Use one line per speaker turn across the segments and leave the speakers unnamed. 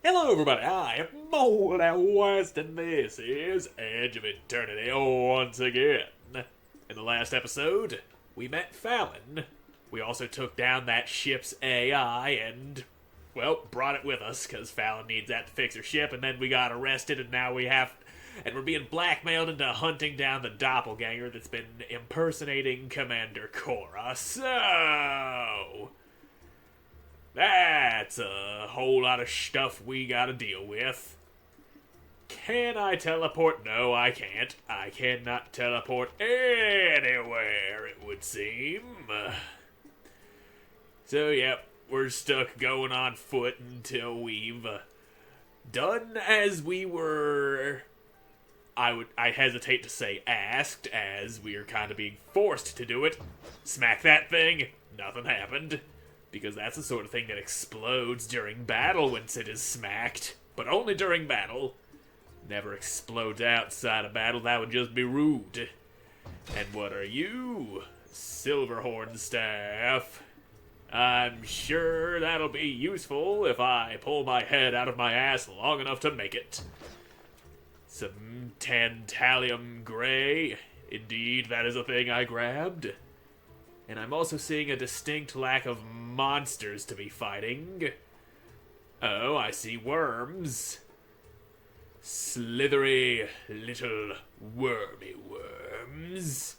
Hello everybody, I am Moldy West and this is Edge of Eternity once again. In the last episode, we met Fallon. We also took down that ship's AI and, well, brought it with us because Fallon needs that to fix her ship, and then we got arrested and now we're being blackmailed into hunting down the doppelganger that's been impersonating Commander Cora. So, that's a whole lot of stuff we gotta deal with. Can I teleport? No, I can't. I cannot teleport anywhere, it would seem. So, yep, we're stuck going on foot until we've done as we were, I hesitate to say asked, as we are kind of being forced to do it. Smack that thing. Nothing happened. Because that's the sort of thing that explodes during battle once it is smacked. But only during battle. Never explodes outside of battle, that would just be rude. And what are you? Silverhorn staff. I'm sure that'll be useful if I pull my head out of my ass long enough to make it. Some tantalum gray. Indeed, that is a thing I grabbed. And I'm also seeing a distinct lack of monsters to be fighting. Oh, I see worms. Slithery little wormy worms.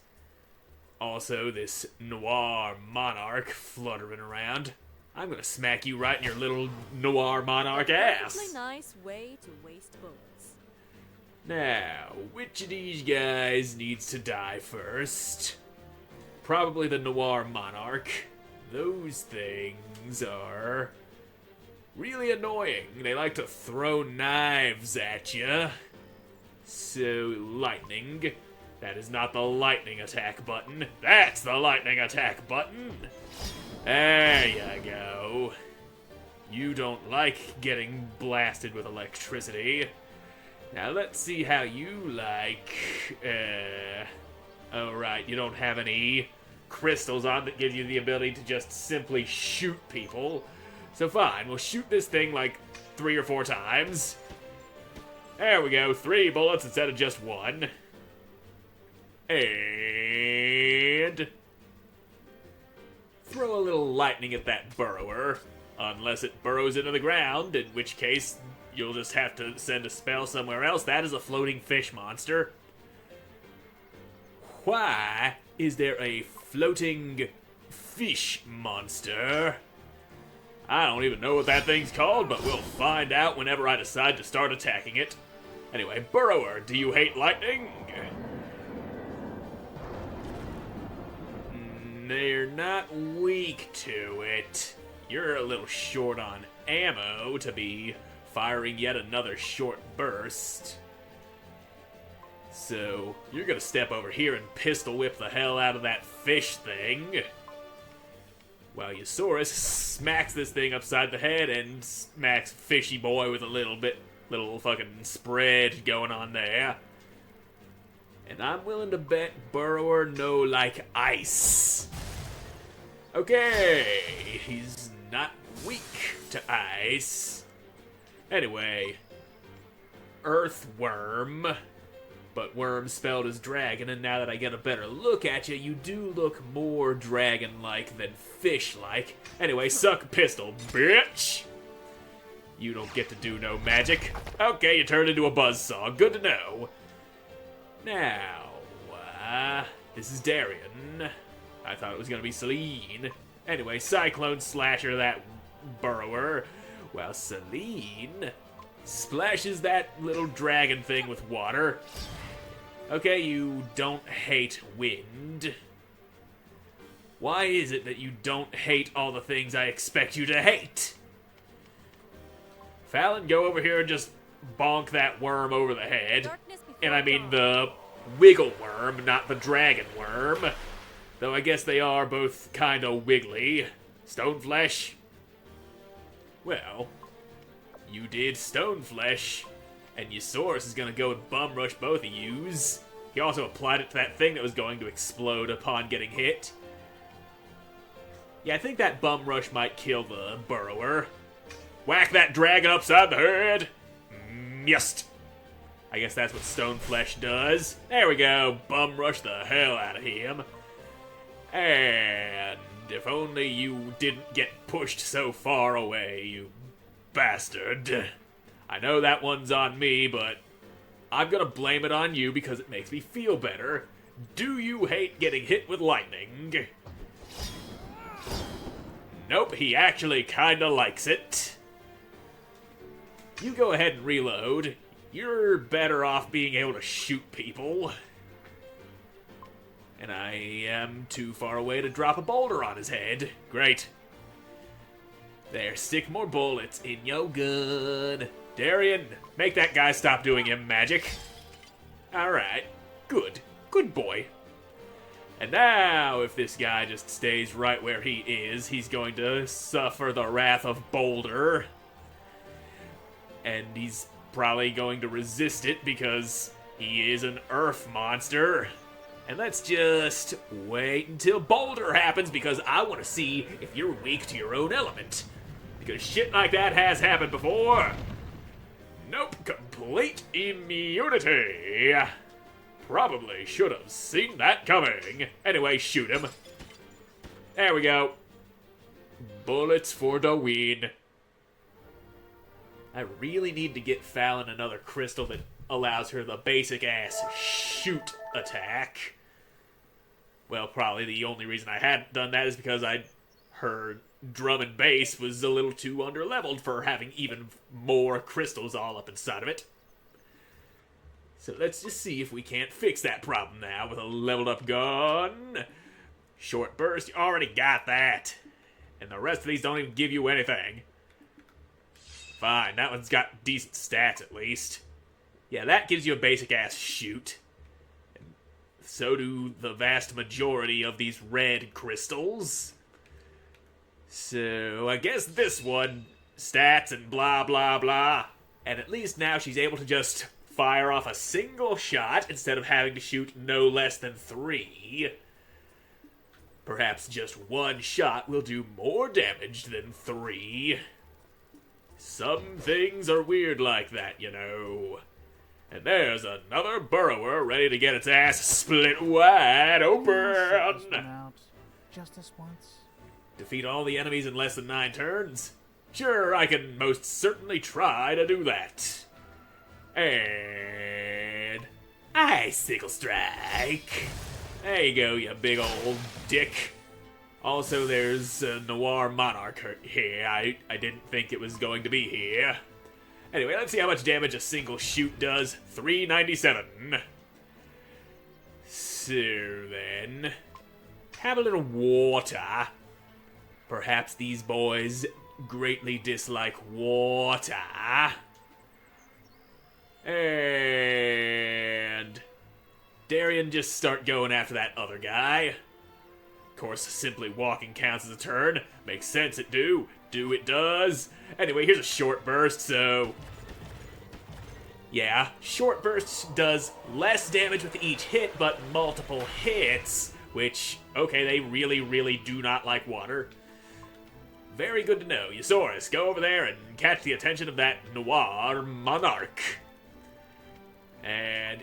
Also, this noir monarch fluttering around. I'm gonna smack you right in your little noir monarch ass.
Perfectly nice way to waste bullets.
Now, which of these guys needs to die first? Probably the Noir Monarch. Those things are really annoying. They like to throw knives at you. So, lightning. That is not the lightning attack button. That's the lightning attack button. There you go. You don't like getting blasted with electricity. Now let's see how you like, oh right, you don't have any crystals on that give you the ability to just simply shoot people. So fine, we'll shoot this thing like 3 or 4 times. There we go, 3 bullets instead of just 1. And throw a little lightning at that burrower. Unless it burrows into the ground, in which case you'll just have to send a spell somewhere else. That is a floating fish monster. Why is there a floating fish monster? I don't even know what that thing's called, but we'll find out whenever I decide to start attacking it. Anyway, Burrower, do you hate lightning? They're not weak to it. You're a little short on ammo to be firing yet another short burst. So, you're gonna step over here and pistol whip the hell out of that fish thing. While Eusaurus smacks this thing upside the head and smacks Fishy Boy with a little fucking spread going on there. And I'm willing to bet Burrower no like ice. Okay, he's not weak to ice. Anyway, Earthworm, but worm spelled as dragon, and now that I get a better look at you, you do look more dragon-like than fish-like. Anyway, suck pistol, bitch! You don't get to do no magic. Okay, you turned into a buzzsaw, good to know. Now, this is Darian. I thought it was gonna be Celine. Anyway, Cyclone Slasher that burrower, while Celine splashes that little dragon thing with water. Okay, you don't hate wind. Why is it that you don't hate all the things I expect you to hate? Fallon, go over here and just bonk that worm over the head. And I mean the wiggle worm, not the dragon worm. Though I guess they are both kinda wiggly. Stoneflesh? Well, you did Stoneflesh, and Eusaurus is gonna go and bum rush both of yous. He also applied it to that thing that was going to explode upon getting hit. Yeah, I think that bum rush might kill the burrower. Whack that dragon upside the head. Missed. I guess that's what stone flesh does. There we go. Bum rush the hell out of him. And if only you didn't get pushed so far away, you bastard. I know that one's on me, but I'm gonna blame it on you because it makes me feel better. Do you hate getting hit with lightning? Nope, he actually kinda likes it. You go ahead and reload. You're better off being able to shoot people. And I am too far away to drop a boulder on his head. Great. There, stick more bullets in your gun. Darian, make that guy stop doing him magic. Alright, good. Good boy. And now, if this guy just stays right where he is, he's going to suffer the wrath of Boulder. And he's probably going to resist it because he is an earth monster. And let's just wait until Boulder happens because I want to see if you're weak to your own element. Because shit like that has happened before. Nope, complete immunity. Probably should have seen that coming. Anyway, shoot him. There we go. Bullets for the win. I really need to get Fallon another crystal that allows her the basic ass shoot attack. Well, probably the only reason I hadn't done that is because her drum and bass was a little too underleveled for having even more crystals all up inside of it. So let's just see if we can't fix that problem now with a leveled up gun. Short burst, you already got that. And the rest of these don't even give you anything. Fine, that one's got decent stats at least. Yeah, that gives you a basic ass shoot. And so do the vast majority of these red crystals. So I guess this one, stats and blah blah blah. And at least now she's able to just fire off a single shot instead of having to shoot no less than 3. Perhaps just one shot will do more damage than 3. Some things are weird like that, you know. And there's another burrower ready to get its ass split wide open.
Just this once.
Defeat all the enemies in less than 9 turns? Sure, I can most certainly try to do that. And Icicle Strike. There you go, you big old dick. Also, there's a Noir Monarch here. I didn't think it was going to be here. Anyway, let's see how much damage a single shoot does. 397. So then, have a little water. Perhaps these boys greatly dislike water. And Darian, just start going after that other guy. Of course, simply walking counts as a turn. Makes sense it do. It does. Anyway, here's a short burst, so... yeah, short burst does less damage with each hit, but multiple hits, which, okay, they really, really do not like water. Very good to know. Eusaurus, go over there and catch the attention of that Noir Monarch. And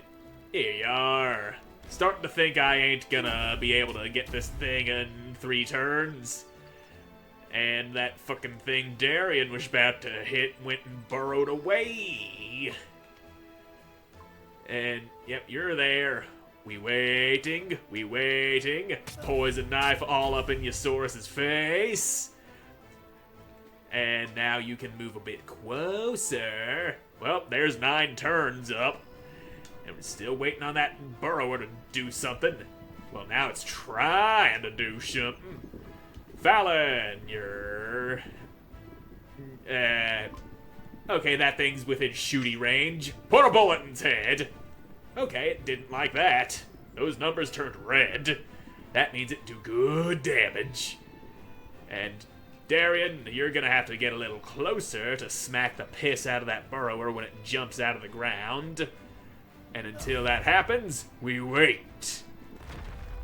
here you are. Starting to think I ain't gonna be able to get this thing in 3 turns. And that fucking thing Darian was about to hit went and burrowed away. And, yep, you're there. We waiting. Poison knife all up in Eusaurus' face. And now you can move a bit closer. Well, there's 9 turns up. And we're still waiting on that burrower to do something. Well, now it's trying to do something. Fallon, you're... okay, that thing's within shooty range. Put a bullet in its head. Okay, it didn't like that. Those numbers turned red. That means it do good damage. And Darian, you're gonna have to get a little closer to smack the piss out of that burrower when it jumps out of the ground. And until that happens, we wait.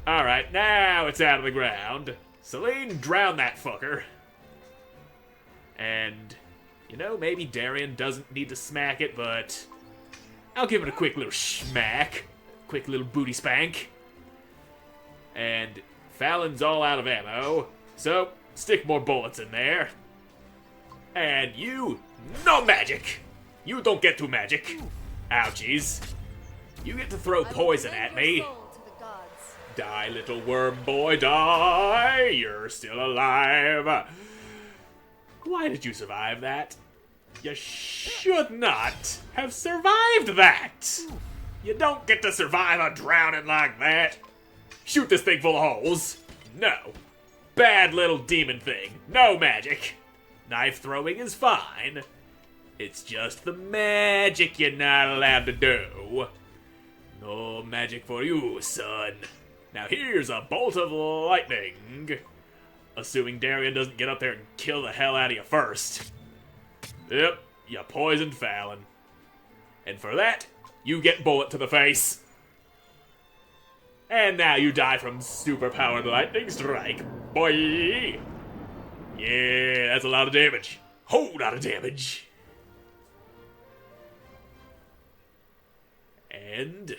Alright, now it's out of the ground. Celine, drown that fucker. And You know, maybe Darian doesn't need to smack it, but I'll give it a quick little smack. Quick little booty spank. And Fallon's all out of ammo, so stick more bullets in there. And you, no magic! You don't get to magic. Ouchies. You get to throw poison at me. Die, little worm boy, die! You're still alive. Why did you survive that? You should not have survived that! You don't get to survive a drowning like that. Shoot this thing full of holes. No. Bad little demon thing. No magic. Knife throwing is fine. It's just the magic you're not allowed to do. No magic for you, son. Now here's a bolt of lightning. Assuming Darian doesn't get up there and kill the hell out of you first. Yep, you poisoned Fallon. And for that, you get bullet to the face. And now you die from superpowered lightning strike, boy. Yeah, that's a lot of damage. Whole lot of damage. And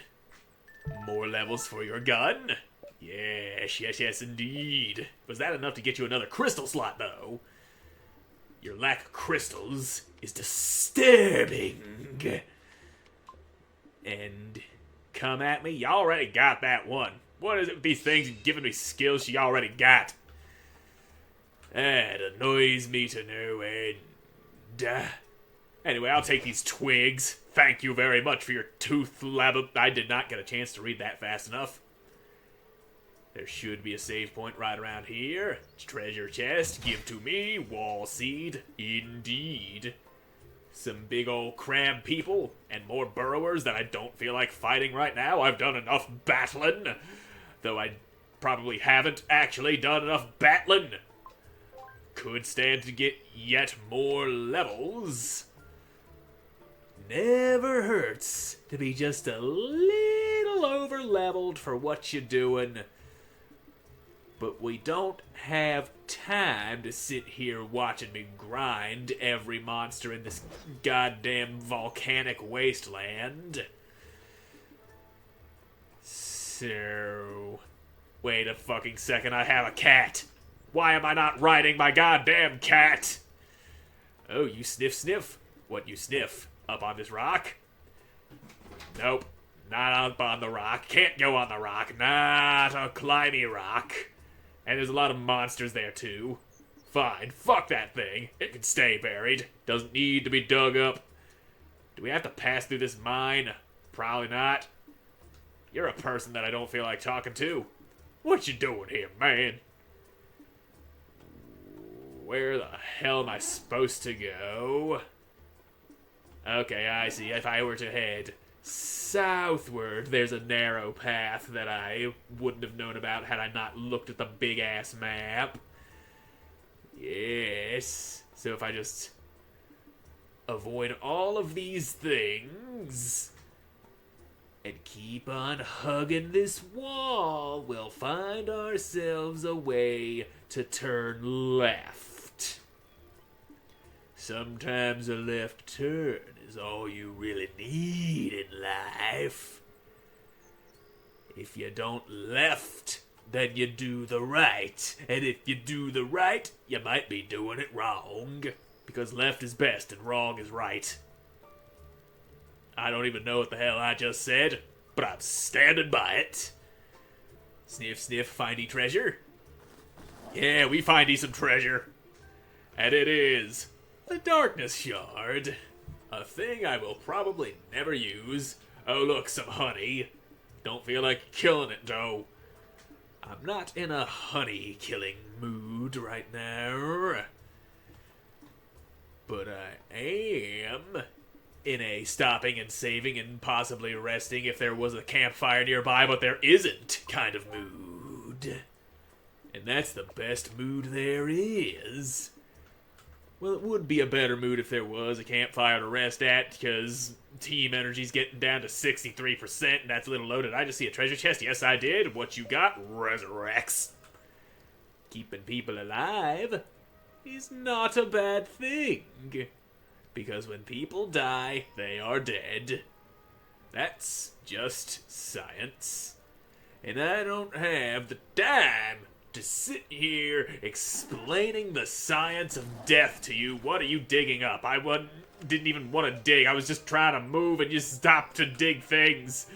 more levels for your gun. Yes, indeed. Was that enough to get you another crystal slot, though? Your lack of crystals is disturbing. And come at me? You already got that one. What is it with these things and giving me skills you already got? That annoys me to no end. Anyway, I'll take these twigs. Thank you very much for your tooth lab. I did not get a chance to read that fast enough. There should be a save point right around here. Treasure chest, give to me. Wall seed, indeed. Some big old crab people and more burrowers that I don't feel like fighting right now. I've done enough battling. Though I probably haven't actually done enough battling. Could stand to get yet more levels. Never hurts to be just a little over-leveled for what you're doing. But we don't have time to sit here watching me grind every monster in this goddamn volcanic wasteland. So, wait a fucking second, I have a cat. Why am I not riding my goddamn cat? Oh, you sniff? What you sniff? Up on this rock? Nope, not up on the rock. Can't go on the rock. Not a climby rock. And there's a lot of monsters there too. Fine, fuck that thing. It can stay buried. Doesn't need to be dug up. Do we have to pass through this mine? Probably not. You're a person that I don't feel like talking to. What you doing here, man? Where the hell am I supposed to go? Okay, I see. If I were to head southward, there's a narrow path that I wouldn't have known about had I not looked at the big-ass map. Yes. So if I just avoid all of these things and keep on hugging this wall, we'll find ourselves a way to turn left. Sometimes a left turn is all you really need in life. If you don't left, then you do the right. And if you do the right, you might be doing it wrong. Because left is best and wrong is right. I don't even know what the hell I just said, but I'm standing by it. Sniff, sniff, findy treasure. Yeah, we findy some treasure. And it is the Darkness Shard. A thing I will probably never use. Oh, look, some honey. Don't feel like killing it, though. I'm not in a honey-killing mood right now. But I am in a stopping and saving and possibly resting if there was a campfire nearby, but there isn't kind of mood. And that's the best mood there is. Well, it would be a better mood if there was a campfire to rest at, because team energy's getting down to 63%, and that's a little loaded. I just see a treasure chest. Yes, I did. What you got? Resurrects. Keeping people alive is not a bad thing. Because when people die, they are dead. That's just science. And I don't have the time to sit here explaining the science of death to you. What are you digging up? Didn't even want to dig. I was just trying to move and you stopped to dig things.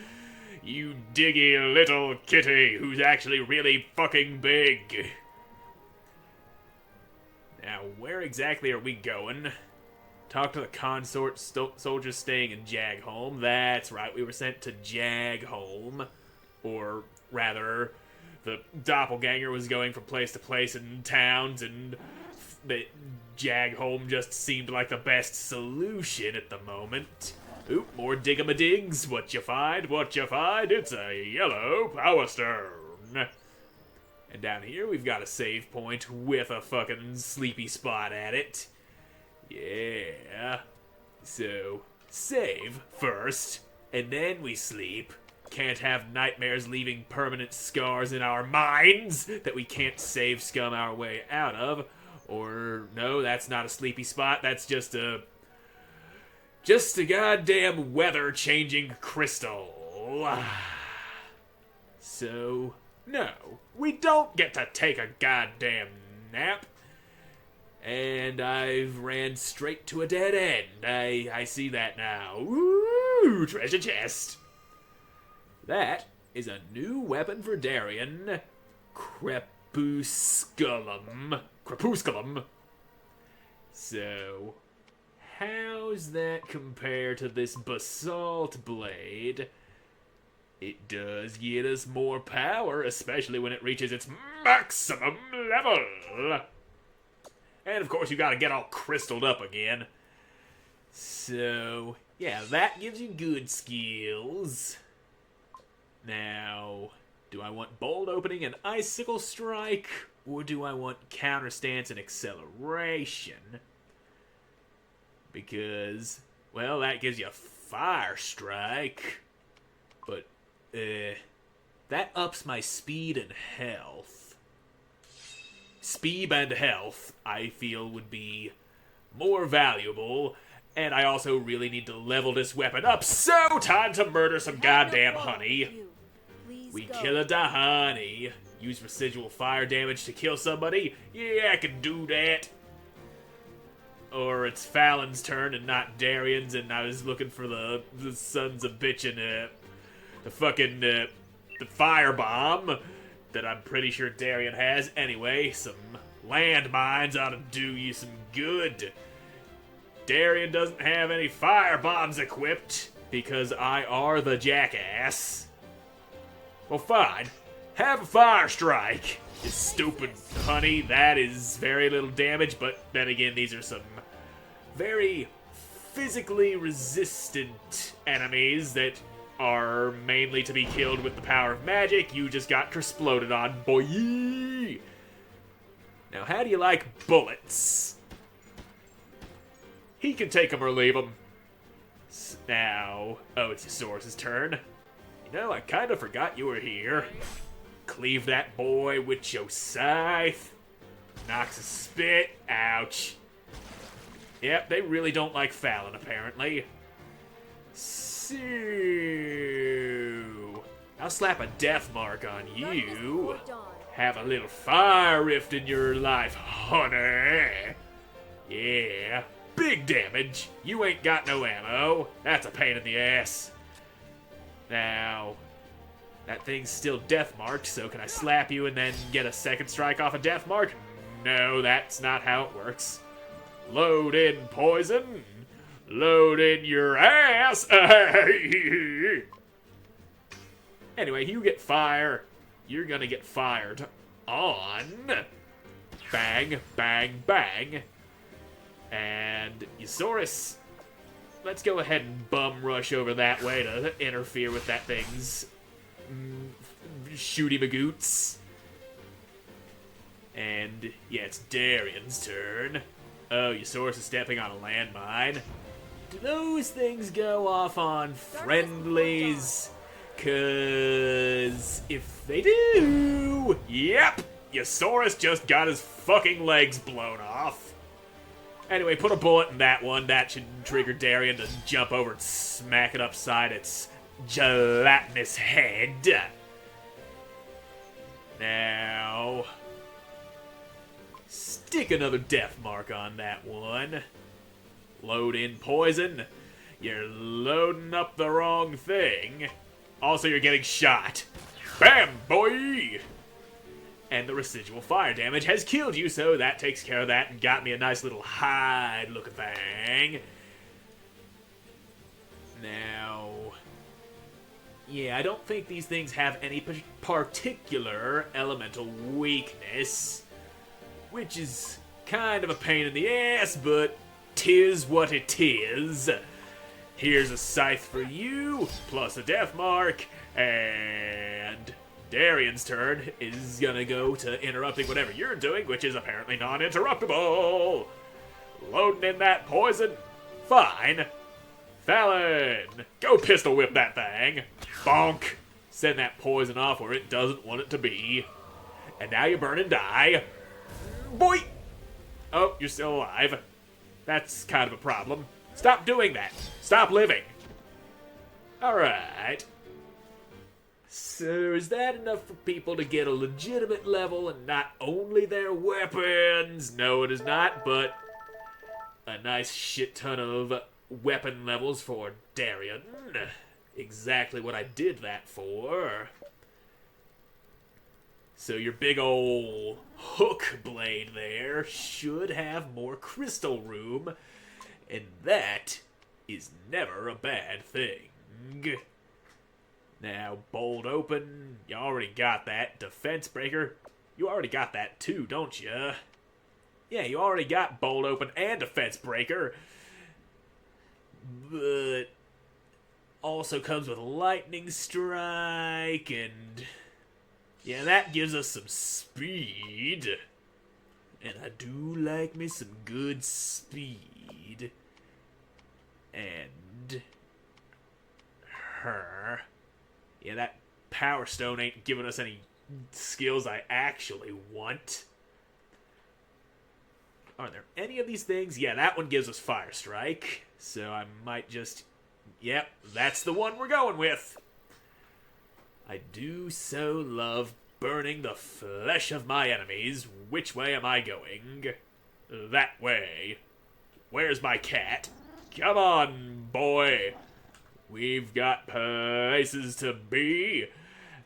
You diggy little kitty who's actually really fucking big. Now, where exactly are we going? Talk to the consort soldiers staying in Jagholm. That's right, we were sent to Jagholm. Or rather, the doppelganger was going from place to place in towns, and the Jagholm just seemed like the best solution at the moment. Oop, more dig-a-ma-digs. What you find? What you find? It's a yellow power stone. And down here, we've got a save point with a fucking sleepy spot at it. Yeah. So, save first, and then we sleep. Can't have nightmares leaving permanent scars in our minds that we can't save scum our way out of. Or, no, that's not a sleepy spot. That's just a goddamn weather-changing crystal. So, no, we don't get to take a goddamn nap. And I've ran straight to a dead end. I see that now. Ooh, treasure chest. That is a new weapon for Darien. Crepusculum. So, how's that compare to this basalt blade? It does get us more power, especially when it reaches its maximum level. And of course you gotta get all crystalled up again. So, yeah, that gives you good skills. Now, do I want bold opening and icicle strike? Or do I want counterstance and acceleration? Because, well, that gives you fire strike. But, that ups my speed and health. Speed and health, I feel, would be more valuable. And I also really need to level this weapon up. So, time to murder some goddamn honey. We kill a da honey. Use residual fire damage to kill somebody. Yeah, I can do that. Or it's Fallon's turn and not Darian's, and I was looking for the sons of bitchin', the firebomb that I'm pretty sure Darien has. Anyway, some landmines ought to do you some good. Darien doesn't have any firebombs equipped because I are the jackass. Well, fine. Have a fire strike, you stupid honey. That is very little damage, but then again, these are some very physically resistant enemies that are mainly to be killed with the power of magic. You just got exploded on, boy. Now, how do you like bullets? He can take them or leave them. Now, oh, it's Yosaurus' turn. You know, I kind of forgot you were here. Cleave that boy with your scythe. Knocks a spit. Ouch. Yep, they really don't like Fallon, apparently. So, I'll slap a death mark on you. Have a little fire rift in your life, honey. Yeah, big damage. You ain't got no ammo. That's a pain in the ass. Now, that thing's still death marked, so can I slap you and then get a second strike off a death mark? No, that's not how it works. Load in poison. Load in your ass. Anyway, you get fire. You're gonna get fired on. Bang, bang, bang. And Yosaurus, let's go ahead and bum rush over that way to interfere with that thing's shooty magoots. And yeah, it's Darian's turn. Oh, Yosaurus is stepping on a landmine. Do those things go off on friendlies? 'Cause if they do, yep, Yosaurus just got his fucking legs blown off. Anyway, put a bullet in that one. That should trigger Darien to jump over and smack it upside its gelatinous head. Now, stick another death mark on that one. Load in poison. You're loading up the wrong thing. Also, you're getting shot. Bam, boy! And the residual fire damage has killed you, so that takes care of that and got me a nice little hide-looking thing. Now, yeah, I don't think these things have any particular elemental weakness, which is kind of a pain in the ass, but 'tis what it is. Here's a scythe for you, plus a death mark, and Darien's turn is gonna go to interrupting whatever you're doing, which is apparently non-interruptible. Loading in that poison. Fine. Fallon, go pistol whip that thing. Bonk. Send that poison off where it doesn't want it to be. And now you burn and die. Boy! Oh, you're still alive. That's kind of a problem. Stop doing that. Stop living. Alright. So is that enough for people to get a legitimate level and not only their weapons? No, it is not, but a nice shit ton of weapon levels for Darien. Exactly what I did that for. So your big ol' hook blade there should have more crystal room, and that is never a bad thing. Now, bolt open, you already got that. Defense breaker, you already got that too, don't you? Yeah, you already got bolt open and defense breaker. But also comes with lightning strike, and yeah, that gives us some speed. And I do like me some good speed. And her. Yeah, that Power Stone ain't giving us any skills I actually want. Are there any of these things? Yeah, that one gives us Fire Strike. So I might just... Yep, that's the one we're going with. I do so love burning the flesh of my enemies. Which way am I going? That way. Where's my cat? Come on, boy. We've got places to be.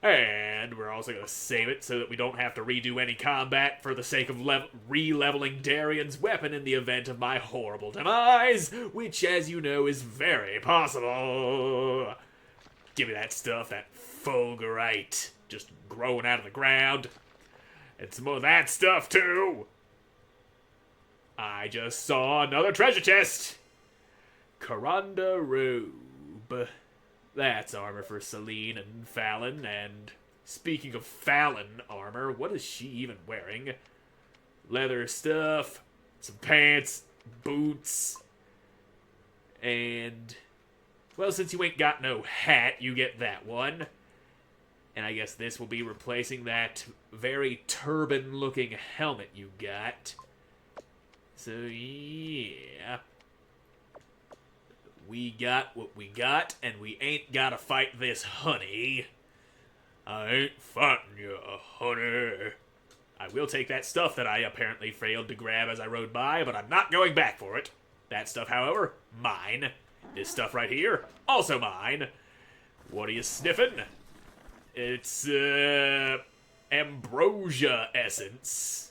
And we're also going to save it so that we don't have to redo any combat for the sake of re-leveling Darien's weapon in the event of my horrible demise, which, as you know, is very possible. Give me that stuff, that fulgurite, just growing out of the ground. And some more of that stuff, too. I just saw another treasure chest. Karanda robe. That's armor for Celine and Fallon, and speaking of Fallon armor, what is she even wearing? Leather stuff, some pants, boots, and, well, since you ain't got no hat, you get that one. And I guess this will be replacing that very turban-looking helmet you got. So, yeah. We got what we got, and we ain't gotta fight this honey. I ain't fighting you, honey. I will take that stuff that I apparently failed to grab as I rode by, but I'm not going back for it. That stuff, however, mine. This stuff right here, also mine. What are you sniffing? It's, ambrosia essence.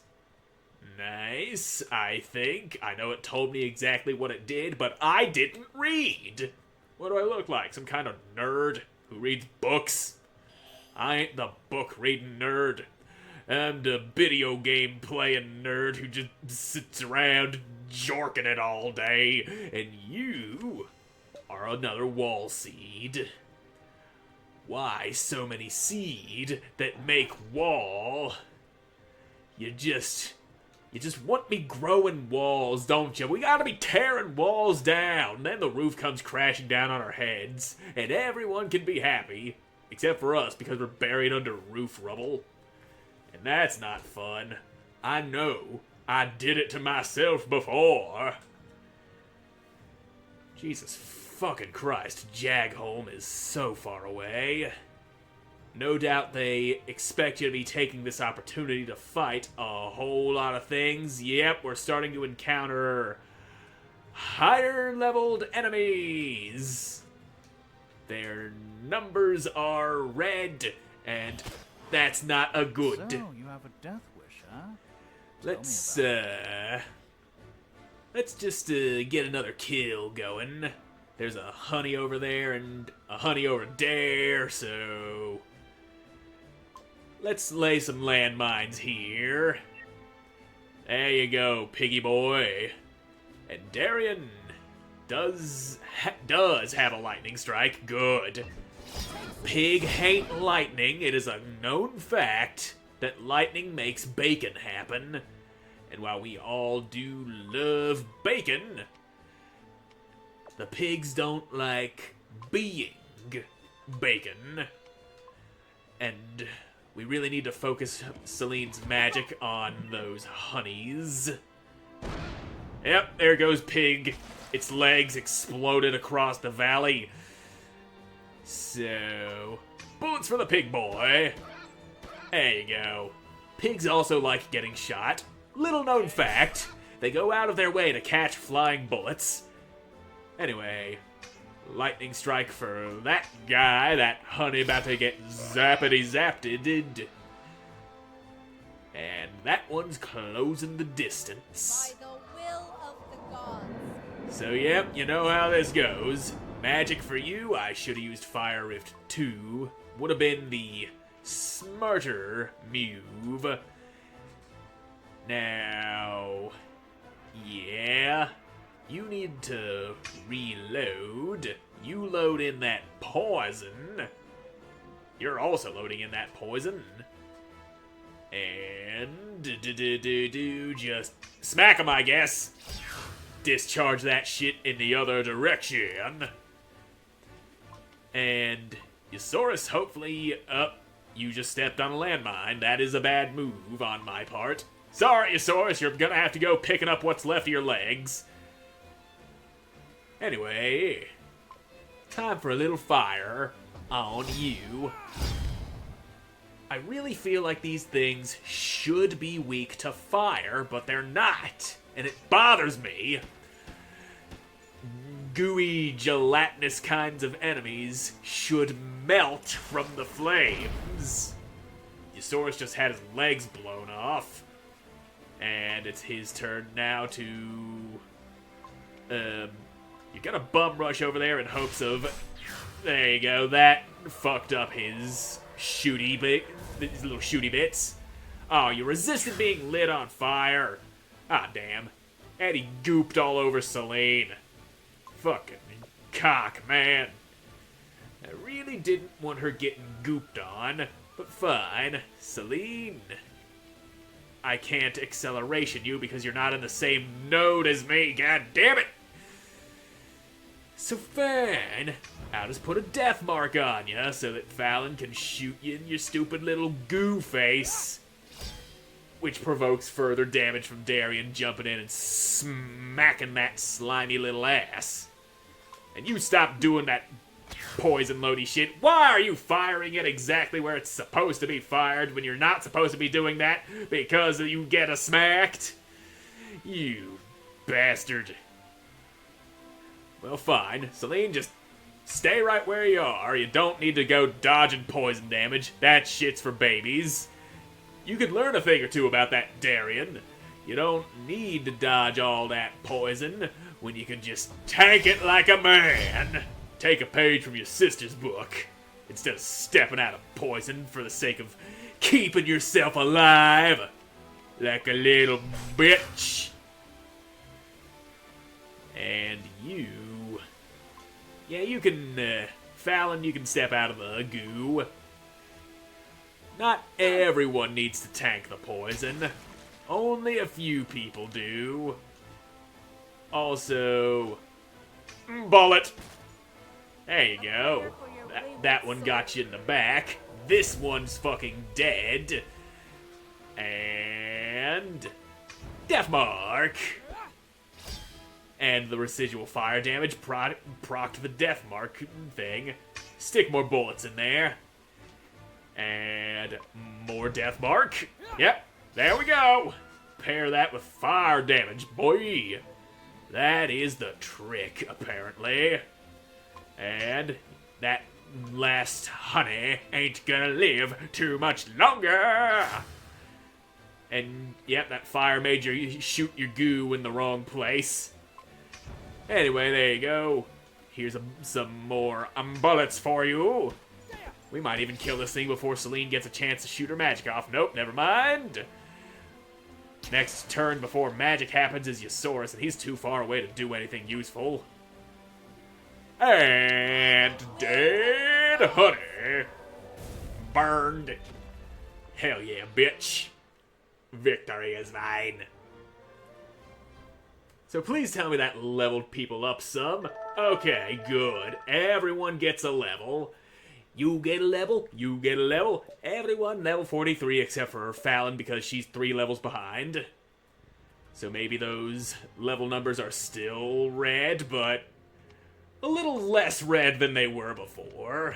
Nice, I think. I know it told me exactly what it did, but I didn't read. What do I look like? Some kind of nerd who reads books? I ain't the book-reading nerd. I'm the video game playing nerd who just sits around jorking it all day. And you are another wall seed. Why so many seed that make wall? You just want me growing walls, don't you? We gotta be tearing walls down. Then the roof comes crashing down on our heads, and everyone can be happy. Except for us, because we're buried under roof rubble. And that's not fun. I know. I did it to myself before. Jesus fucking Christ, Jagholm is so far away. No doubt they expect you to be taking this opportunity to fight a whole lot of things. Yep, we're starting to encounter higher leveled enemies. Their numbers are red, and that's not a good.
So, you have a death wish, huh?
Let's just get another kill going. There's a honey over there and a honey over there, so let's lay some landmines here. There you go, piggy boy. And Darian does have a lightning strike. Good. Pig hate lightning. It is a known fact that lightning makes bacon happen. And while we all do love bacon, the pigs don't like being bacon. And we really need to focus Celine's magic on those honeys. Yep, there goes Pig. Its legs exploded across the valley. So, bullets for the pig boy. There you go. Pigs also like getting shot. Little known fact, they go out of their way to catch flying bullets. Anyway, lightning strike for that guy, that honey about to get zappity-zapped. And that one's closing the distance.
By the will of the gods.
So yep, you know how this goes. Magic for you, I should have used Fire Rift 2. Would have been the smarter move. Now, yeah, you need to reload. You load in that poison. You're also loading in that poison. And just smack him, I guess. Discharge that shit in the other direction. And Eusaurus, hopefully, you just stepped on a landmine. That is a bad move on my part. Sorry, Eusaurus, you're gonna have to go picking up what's left of your legs. Anyway, time for a little fire on you. I really feel like these things should be weak to fire, but they're not, and it bothers me. Gooey, gelatinous kinds of enemies should melt from the flames. Eusaurus just had his legs blown off. And it's his turn now to... you got a bum rush over there in hopes of... There you go, that fucked up his his little shooty bits. Oh, you resisted being lit on fire. Ah, damn. And he gooped all over Celine. Fucking cock, man. I really didn't want her getting gooped on, but fine. Celine... I can't acceleration you because you're not in the same node as me, god damn it! So fine, I'll just put a death mark on you so that Fallon can shoot you in your stupid little goo face. Which provokes further damage from Darian jumping in and smacking that slimy little ass. And you stop doing that poison loady shit. Why are you firing it exactly where it's supposed to be fired when you're not supposed to be doing that because you get smacked? You bastard. Well, fine. Celine, just stay right where you are. You don't need to go dodging poison damage. That shit's for babies. You could learn a thing or two about that, Darian. You don't need to dodge all that poison when you can just tank it like a man. Take a page from your sister's book, instead of stepping out of poison for the sake of keeping yourself alive, like a little bitch. And you... Yeah, you can, Fallon, you can step out of the goo. Not everyone needs to tank the poison. Only a few people do. Also... Bullet! There you go. That one got you in the back. This one's fucking dead. And... Death Mark. And the residual fire damage procced the Death Mark thing. Stick more bullets in there. And more Death Mark. Yep, there we go. Pair that with fire damage, boy. That is the trick, apparently. And that last honey ain't gonna live too much longer. And, yep, that fire made you shoot your goo in the wrong place. Anyway, there you go. Here's some more bullets for you. We might even kill this thing before Celine gets a chance to shoot her magic off. Nope, never mind. Next turn before magic happens is Yosaurus, and he's too far away to do anything useful. And dead honey. Burned. Hell yeah, bitch. Victory is mine. So please tell me that leveled people up some. Okay, good. Everyone gets a level. You get a level, you get a level. Everyone level 43 except for Fallon because she's 3 levels behind. So maybe those level numbers are still red, but a little less red than they were before.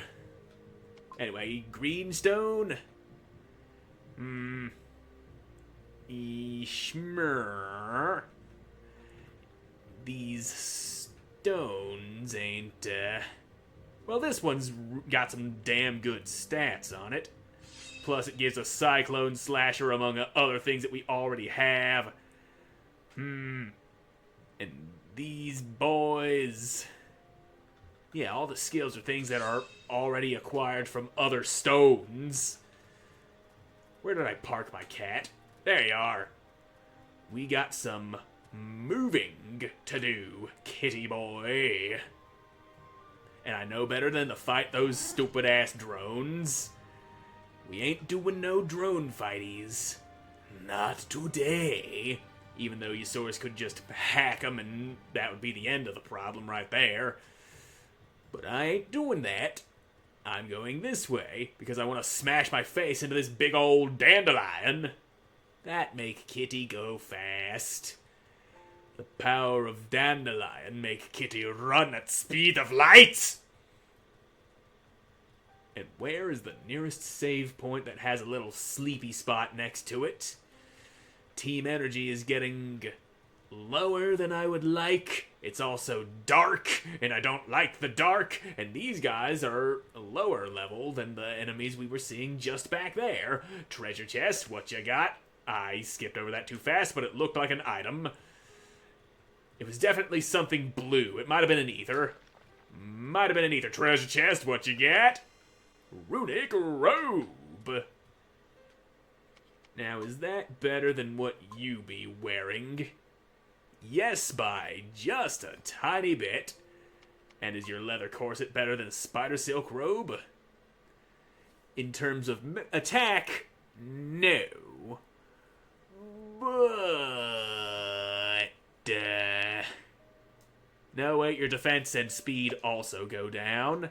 Anyway, greenstone. Ishmer. These stones ain't, well, this one's got some damn good stats on it. Plus, it gives a Cyclone Slasher among other things that we already have. And these boys... Yeah, all the skills are things that are already acquired from other stones. Where did I park my cat? There you are. We got some moving to do, kitty boy. And I know better than to fight those stupid-ass drones. We ain't doing no drone fighties. Not today. Even though Yosaurus could just hack them and that would be the end of the problem right there. But I ain't doing that. I'm going this way because I want to smash my face into this big old dandelion. That make Kitty go fast. The power of dandelion make Kitty run at speed of light! And where is the nearest save point that has a little sleepy spot next to it? Team energy is getting lower than I would like. It's also dark, and I don't like the dark, and these guys are a lower level than the enemies we were seeing just back there. Treasure chest, what you got? I skipped over that too fast, but it looked like an item. It was definitely something blue. It might have been an ether. Might have been an ether. Treasure chest, what you got? Runic robe. Now, is that better than what you be wearing? Yes, by just a tiny bit. And is your leather corset better than a spider silk robe? In terms of attack, no. But... no, wait, your defense and speed also go down.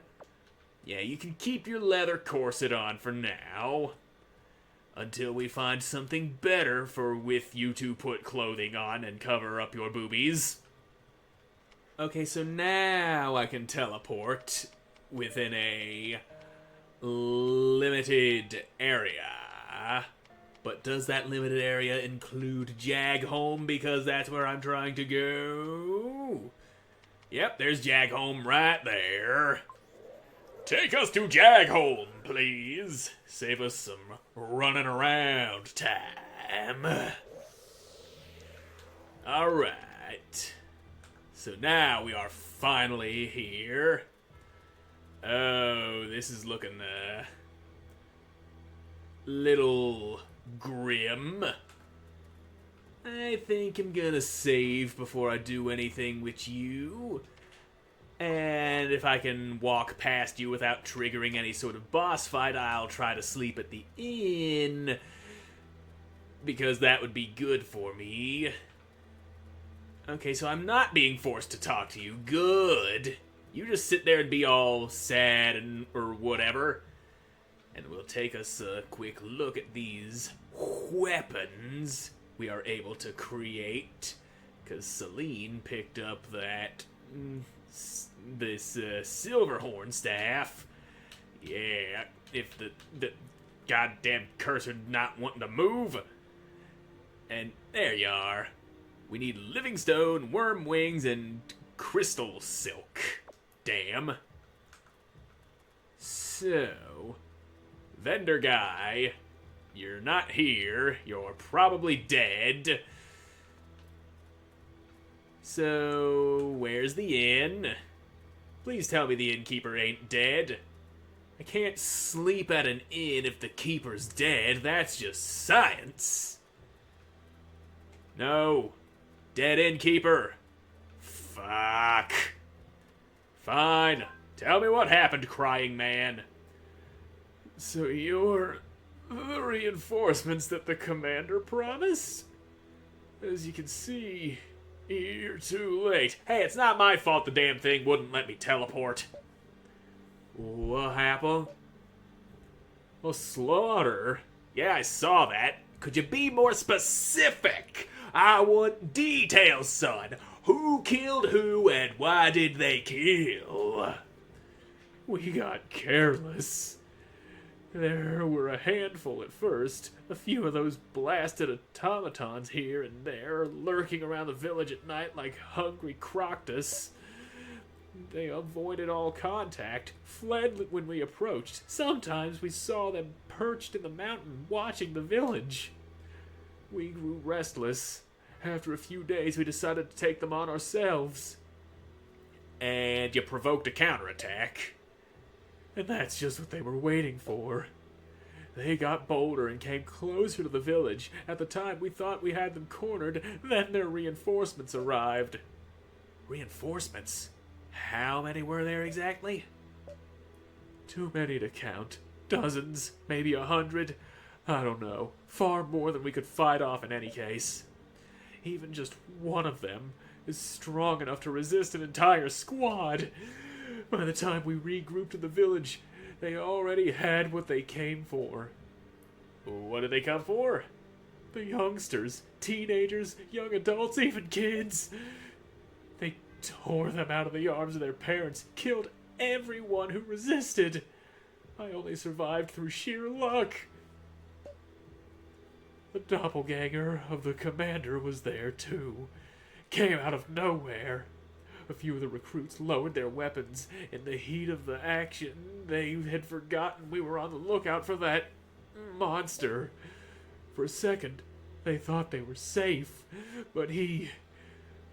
Yeah, you can keep your leather corset on for now. Until we find something better for with you to put clothing on and cover up your boobies. Okay, so now I can teleport within a limited area. But does that limited area include Jaghome? Because that's where I'm trying to go. Yep, there's Jaghome right there. Take us to Jaghome, please. Save us some running around time. Alright. So now we are finally here. Oh, this is looking a little grim. I think I'm gonna save before I do anything with you. And if I can walk past you without triggering any sort of boss fight, I'll try to sleep at the inn. Because that would be good for me. Okay, so I'm not being forced to talk to you. Good. You just sit there and be all sad and or whatever. And we'll take us a quick look at these weapons. we are able to create, because Celine picked up that this Silverhorn staff. Yeah, if the goddamn cursor not wanting to move. And there you are. We need livingstone, worm wings, and crystal silk. Damn. So, vendor guy, you're not here. You're probably dead. So, where's the inn? Please tell me the innkeeper ain't dead. I can't sleep at an inn if the keeper's dead. That's just science. No. Dead innkeeper. Fuck. Fine. Tell me what happened, crying man. So you're the reinforcements that the commander promised? As you can see, you're too late. Hey, it's not my fault the damn thing wouldn't let me teleport. What happened? A slaughter? Yeah, I saw that. Could you be more specific? I want details, son. Who killed who and why did they kill? We got careless. There were a handful at first, a few of those blasted automatons here and there, lurking around the village at night like hungry croctus. They avoided all contact, fled when we approached. Sometimes we saw them perched in the mountain watching the village. We grew restless. After a few days, we decided to take them on ourselves. And you provoked a counterattack. And that's just what they were waiting for. They got bolder and came closer to the village. At the time, we thought we had them cornered. Then their reinforcements arrived. Reinforcements? How many were there exactly? Too many to count. Dozens, maybe 100. I don't know. Far more than we could fight off in any case. Even just one of them is strong enough to resist an entire squad. By the time we regrouped in the village, they already had what they came for. What did they come for? The youngsters, teenagers, young adults, even kids. They tore them out of the arms of their parents, killed everyone who resisted. I only survived through sheer luck. The doppelganger of the commander was there too. Came out of nowhere. A few of the recruits lowered their weapons. In the heat of the action, they had forgotten we were on the lookout for that monster. For a second, they thought they were safe, but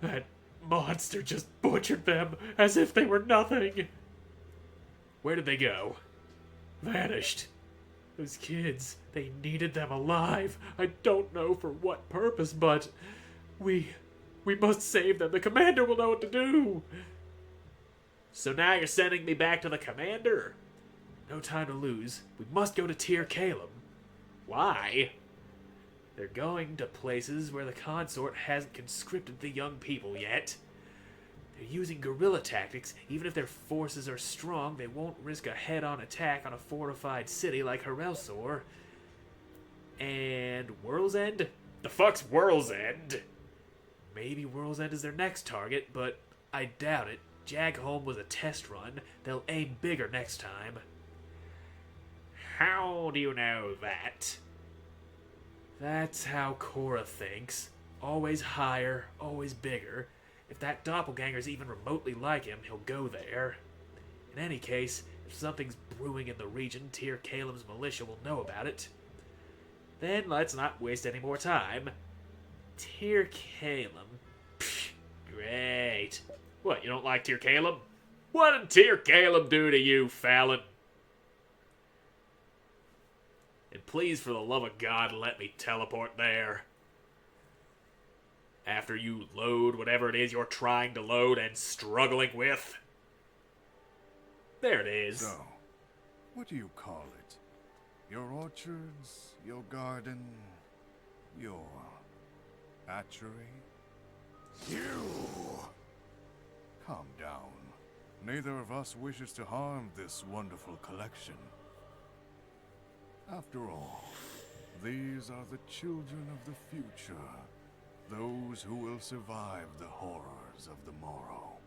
that monster just butchered them as if they were nothing. Where did they go? Vanished. Those kids, they needed them alive. I don't know for what purpose, but we must save them. The commander will know what to do. So now you're sending me back to the commander? No time to lose. We must go to Tir Calum. Why? They're going to places where the consort hasn't conscripted the young people yet. They're using guerrilla tactics. Even if their forces are strong, they won't risk a head-on attack on a fortified city like Harelsor. And World's End? The fuck's World's End? Maybe World's End is their next target, but I doubt it. Jagholm was a test run. They'll aim bigger next time. How do you know that? That's how Cora thinks. Always higher, always bigger. If that doppelganger's even remotely like him, he'll go there. In any case, if something's brewing in the region, Tir Calum's militia will know about it. Then let's not waste any more time. Tir Calum. Pfft, great. What, you don't like Tir Calum? What did Tir Calum do to you, Fallon? And please, for the love of God, let me teleport there. After you load whatever it is you're trying to load and struggling with. There it is.
So, what do you call it? Your orchards, your garden, your hatchery? You! Calm down. Neither of us wishes to harm this wonderful collection. After all, These are the children of the future, those who will survive the horrors of the morrow.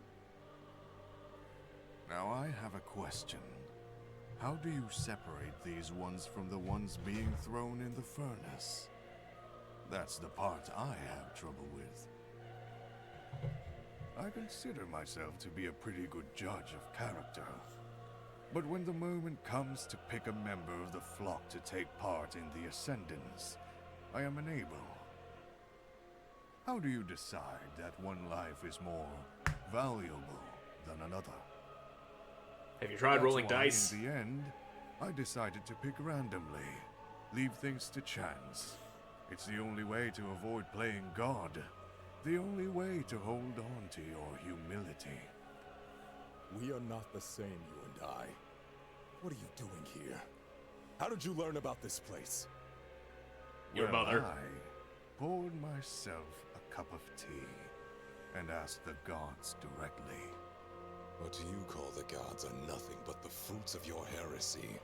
Now I have a question. How do you separate these ones from the ones being thrown in the furnace? That's the part I have trouble with. I consider myself to be a pretty good judge of character. But when the moment comes to pick a member of the flock to take part in the Ascendance, I am unable. How do you decide that one life is more valuable than another?
Have you tried rolling
That's why,
dice?
in the end, I decided to pick randomly. Leave things to chance. It's the only way to avoid playing God. The only way to hold on to your humility.
We are not the same, you and I. What are you doing here? How did you learn about this place?
Your
Well,
mother.
I poured myself a cup of tea and asked the gods directly.
What you call the gods are nothing but the fruits of your heresy.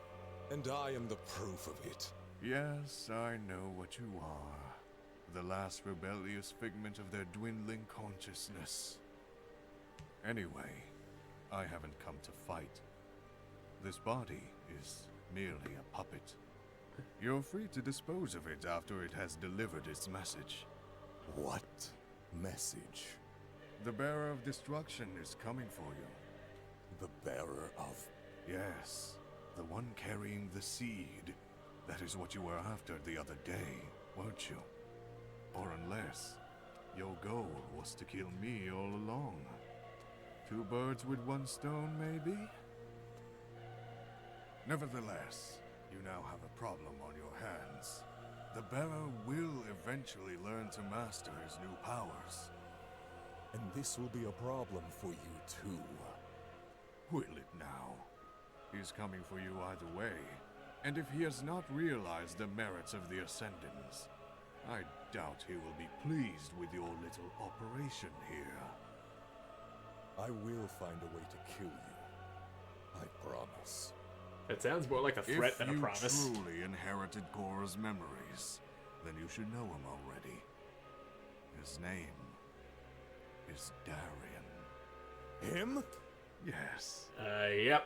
And I am the proof of it.
Yes, I know what you are. The last rebellious figment of their dwindling consciousness. Anyway, I haven't come to fight. This body is merely a puppet. You're free to dispose of it after it has delivered its message.
What message?
The bearer of destruction is coming for you.
The bearer of...
Yes, the one carrying the seed. That is what you were after the other day, weren't you? Or unless your goal was to kill me all along. 2 birds with 1 stone, maybe? Nevertheless, you now have a problem on your hands. The bearer will eventually learn to master his new powers.
And this will be a problem for you too.
Will it now? He's coming for you either way. And if he has not realized the merits of the Ascendants, I doubt he will be pleased with your little operation here.
I will find a way to kill you. I promise.
That sounds more like a threat than a promise.
If you truly inherited Korra's memories, then you should know him already. His name is Darian.
Him?
Yes.
Yep.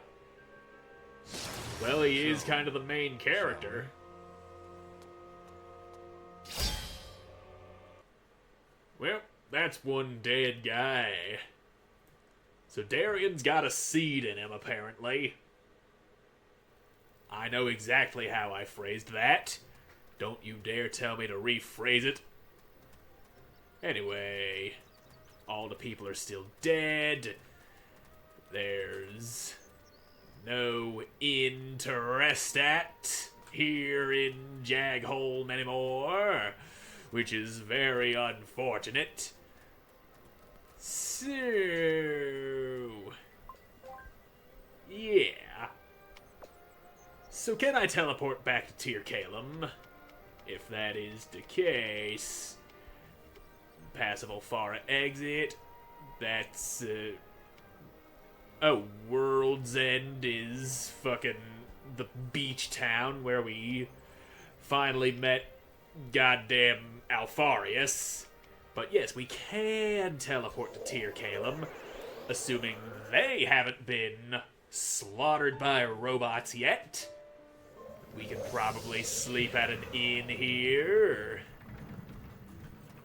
Well, he is kind of the main character. Well, that's one dead guy. So Darian's got a seed in him, apparently. I know exactly how I phrased that. Don't you dare tell me to rephrase it. Anyway, all the people are still dead. There's no interest at here in Jagholm anymore, which is very unfortunate. So, yeah. So can I teleport back to Tyr Calum? If that is the case, passive Ulfara exit. That's oh, World's End is fucking the beach town where we finally met goddamn Alfarius. But yes, we can teleport to Tyr Calum, assuming they haven't been slaughtered by robots yet. We can probably sleep at an inn here.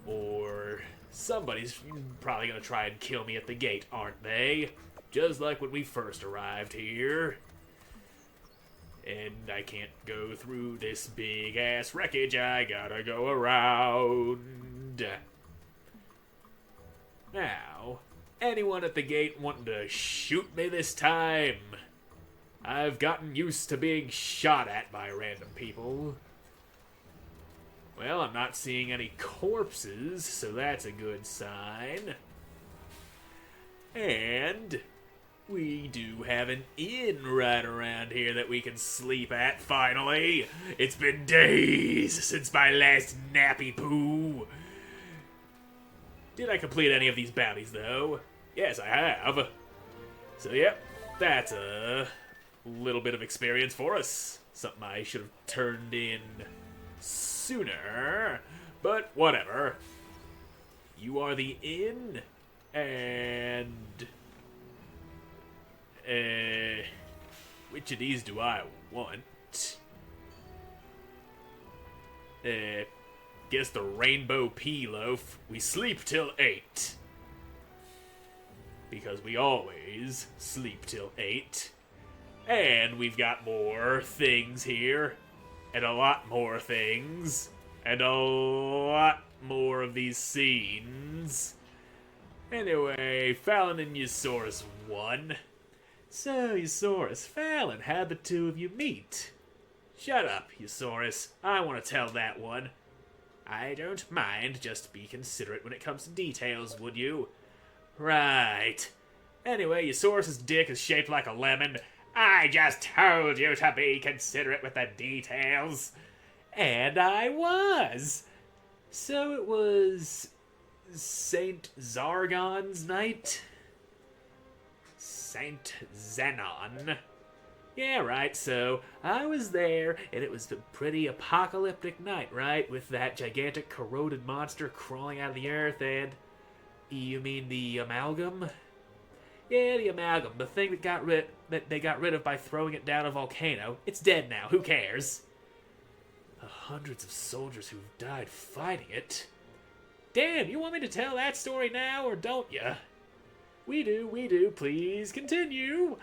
Or somebody's probably gonna try and kill me at the gate, aren't they? Just like when we first arrived here. And I can't go through this big-ass wreckage. I gotta go around. Now, anyone at the gate wanting to shoot me this time? I've gotten used to being shot at by random people. Well, I'm not seeing any corpses, so that's a good sign. And we do have an inn right around here that we can sleep at, finally. It's been days since my last nappy poo. Did I complete any of these bounties, though? Yes, I have. So, yep, that's a little bit of experience for us. Something I should have turned in sooner. But whatever. You are the inn, and which of these do I want? Guess the rainbow pea loaf. We sleep till 8. Because we always sleep till 8. And we've got more things here. And a lot more things. And a lot more of these scenes. Anyway, Fallon and Eusaurus won. So, Eusaurus, Fallon, how'd the two of you meet? Shut up, Eusaurus. I want to tell that one. I don't mind, just be considerate when it comes to details, would you? Right. Anyway, Eusaurus's dick is shaped like a lemon. I just told you to be considerate with the details. And I was. So it was Saint Zargon's night? Saint Zenon. Yeah, right, so I was there, and it was a pretty apocalyptic night, right? With that gigantic corroded monster crawling out of the earth, and... You mean the amalgam? Yeah, the amalgam, the thing that they got rid of by throwing it down a volcano. It's dead now, who cares? The hundreds of soldiers who've died fighting it. Damn, you want me to tell that story now, or don't ya? We do, please continue.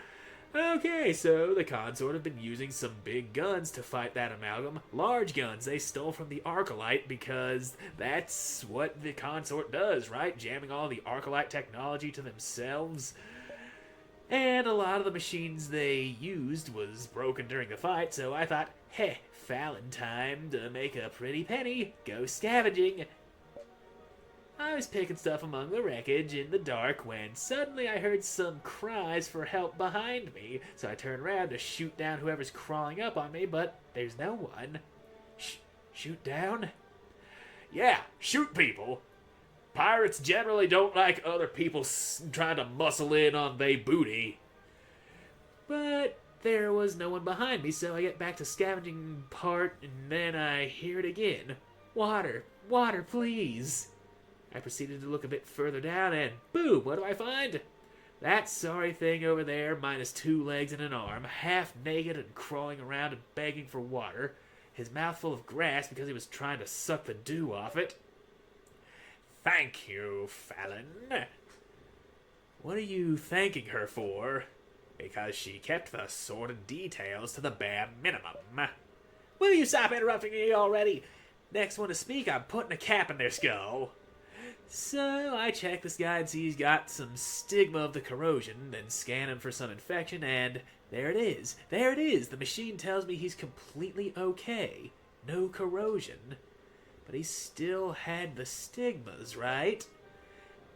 Okay, so the consort have been using some big guns to fight that amalgam. Large guns they stole from the Arcalite because that's what the consort does, right? Jamming all the Arcalite technology to themselves. And a lot of the machines they used was broken during the fight, so I thought, heh, Fallon time to make a pretty penny. Go scavenging. I was picking stuff among the wreckage in the dark when suddenly I heard some cries for help behind me, so I turned around to shoot down whoever's crawling up on me, but there's no one. Shoot down? Yeah, shoot people. Pirates generally don't like other people trying to muscle in on they booty. But there was no one behind me, so I get back to scavenging part, and then I hear it again. Water, please. I proceeded to look a bit further down, and boom, what do I find? That sorry thing over there, minus 2 legs and an arm, half naked and crawling around and begging for water, his mouth full of grass because he was trying to suck the dew off it. Thank you, Fallon. What are you thanking her for? Because she kept the sordid details to the bare minimum. Will you stop interrupting me already? Next one to speak, I'm putting a cap in their skull. So I check this guy and see he's got some stigma of the corrosion, then scan him for some infection, and there it is. There it is. The machine tells me he's completely okay. No corrosion. But he still had the stigmas, right?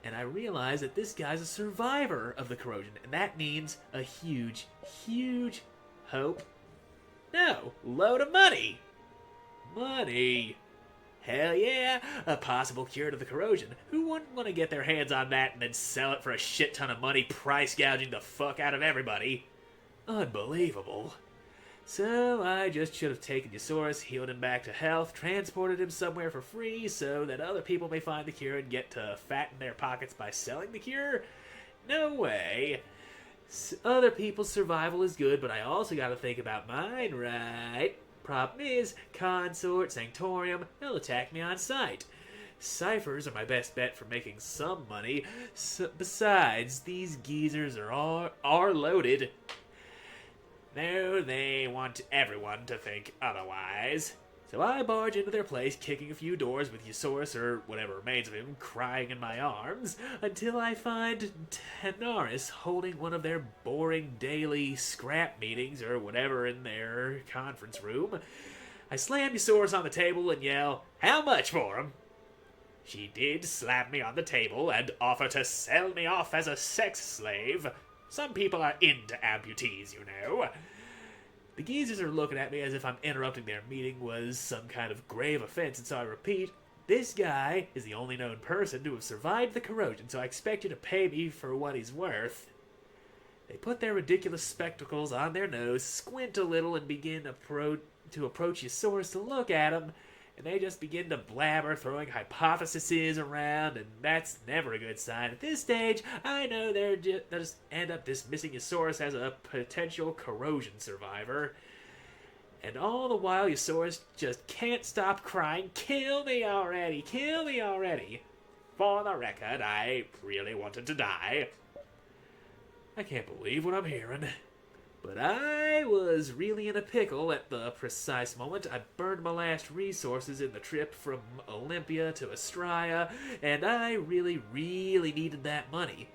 And I realize that this guy's a survivor of the corrosion, and that means a huge, huge hope. No, load of money. Money. Hell yeah, a possible cure to the corrosion. Who wouldn't want to get their hands on that and then sell it for a shit ton of money, price gouging the fuck out of everybody? Unbelievable. So I just should have taken Eusaurus, healed him back to health, transported him somewhere for free so that other people may find the cure and get to fatten their pockets by selling the cure? No way. Other people's survival is good, but I also gotta think about mine, right? Problem is, Consort, Sanctorium, they'll attack me on sight. Ciphers are my best bet for making some money. Besides, these geezers are loaded. No, they want everyone to think otherwise. So I barge into their place, kicking a few doors with Eusaurus, or whatever remains of him, crying in my arms, until I find Tenaris holding one of their boring daily scrap meetings, or whatever, in their conference room. I slam Eusaurus on the table and yell, "How much for him?" She did slap me on the table and offer to sell me off as a sex slave. Some people are into amputees, you know. The geezers are looking at me as if I'm interrupting their meeting was some kind of grave offense, and so I repeat, this guy is the only known person to have survived the corrosion, so I expect you to pay me for what he's worth. They put their ridiculous spectacles on their nose, squint a little, and begin to approach Eusaurus to look at him, and they just begin to blabber, throwing hypotheses around, and that's never a good sign. At this stage, I know they'll just end up dismissing Eusaurus as a potential corrosion survivor. And all the while, Eusaurus just can't stop crying, "Kill me already! Kill me already!" For the record, I really wanted to die. I can't believe what I'm hearing. But I was really in a pickle at the precise moment I burned my last resources in the trip from Olympia to Astraea, and I really, really needed that money.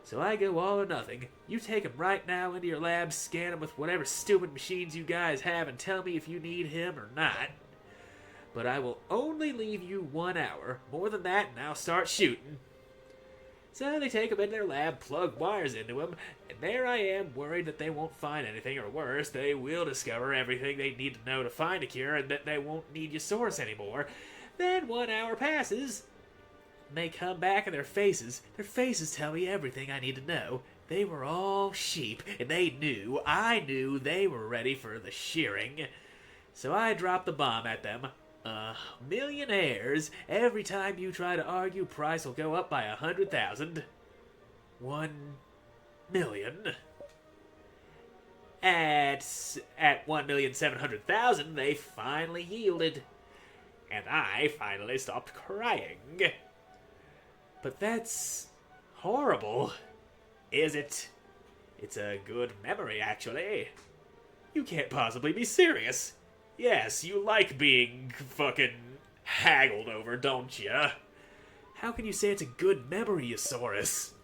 So I go all or nothing. You take him right now into your lab, scan him with whatever stupid machines you guys have, and tell me if you need him or not. But I will only leave you 1 hour. More than that, and I'll start shooting. So they take him in their lab, plug wires into him, and there I am, worried that they won't find anything, or worse, they will discover everything they need to know to find a cure, and that they won't need Eusaurus anymore. Then 1 hour passes, and they come back, and their faces tell me everything I need to know. They were all sheep, and I knew they were ready for the shearing. So I dropped the bomb at them. Millionaires. Every time you try to argue, price will go up by 100,000. 1 million. At 1,700,000, they finally yielded. And I finally stopped crying. But that's horrible. Is it? It's a good memory, actually. You can't possibly be serious. Yes, you like being fucking haggled over, don't you? How can you say it's a good memory, Eusaurus?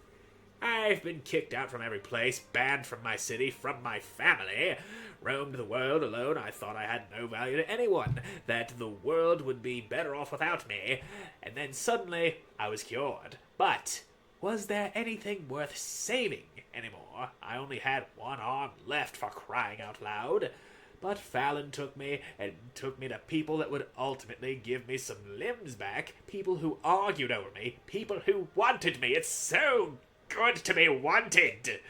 I've been kicked out from every place, banned from my city, from my family, roamed the world alone. I thought I had no value to anyone, that the world would be better off without me, and then suddenly I was cured. But was there anything worth saving anymore? I only had one arm left, for crying out loud. But Fallon took me to people that would ultimately give me some limbs back, people who argued over me, people who wanted me. It's so good to be wanted,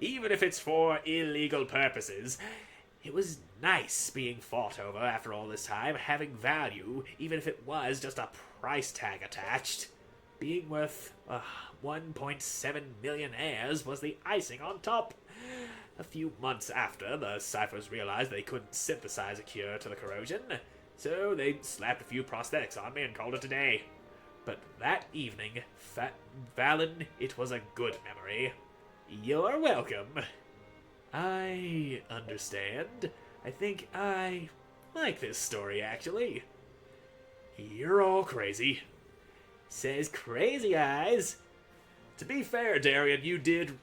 even if it's for illegal purposes. It was nice being fought over after all this time, having value, even if it was just a price tag attached. Being worth 1.7 million heirs was the icing on top. A few months after, the Cyphers realized they couldn't synthesize a cure to the corrosion, so they slapped a few prosthetics on me and called it a day. But that evening, Fallon, it was a good memory. You're welcome. I understand. I think I like this story, actually. You're all crazy. Says Crazy Eyes. To be fair, Darian, you did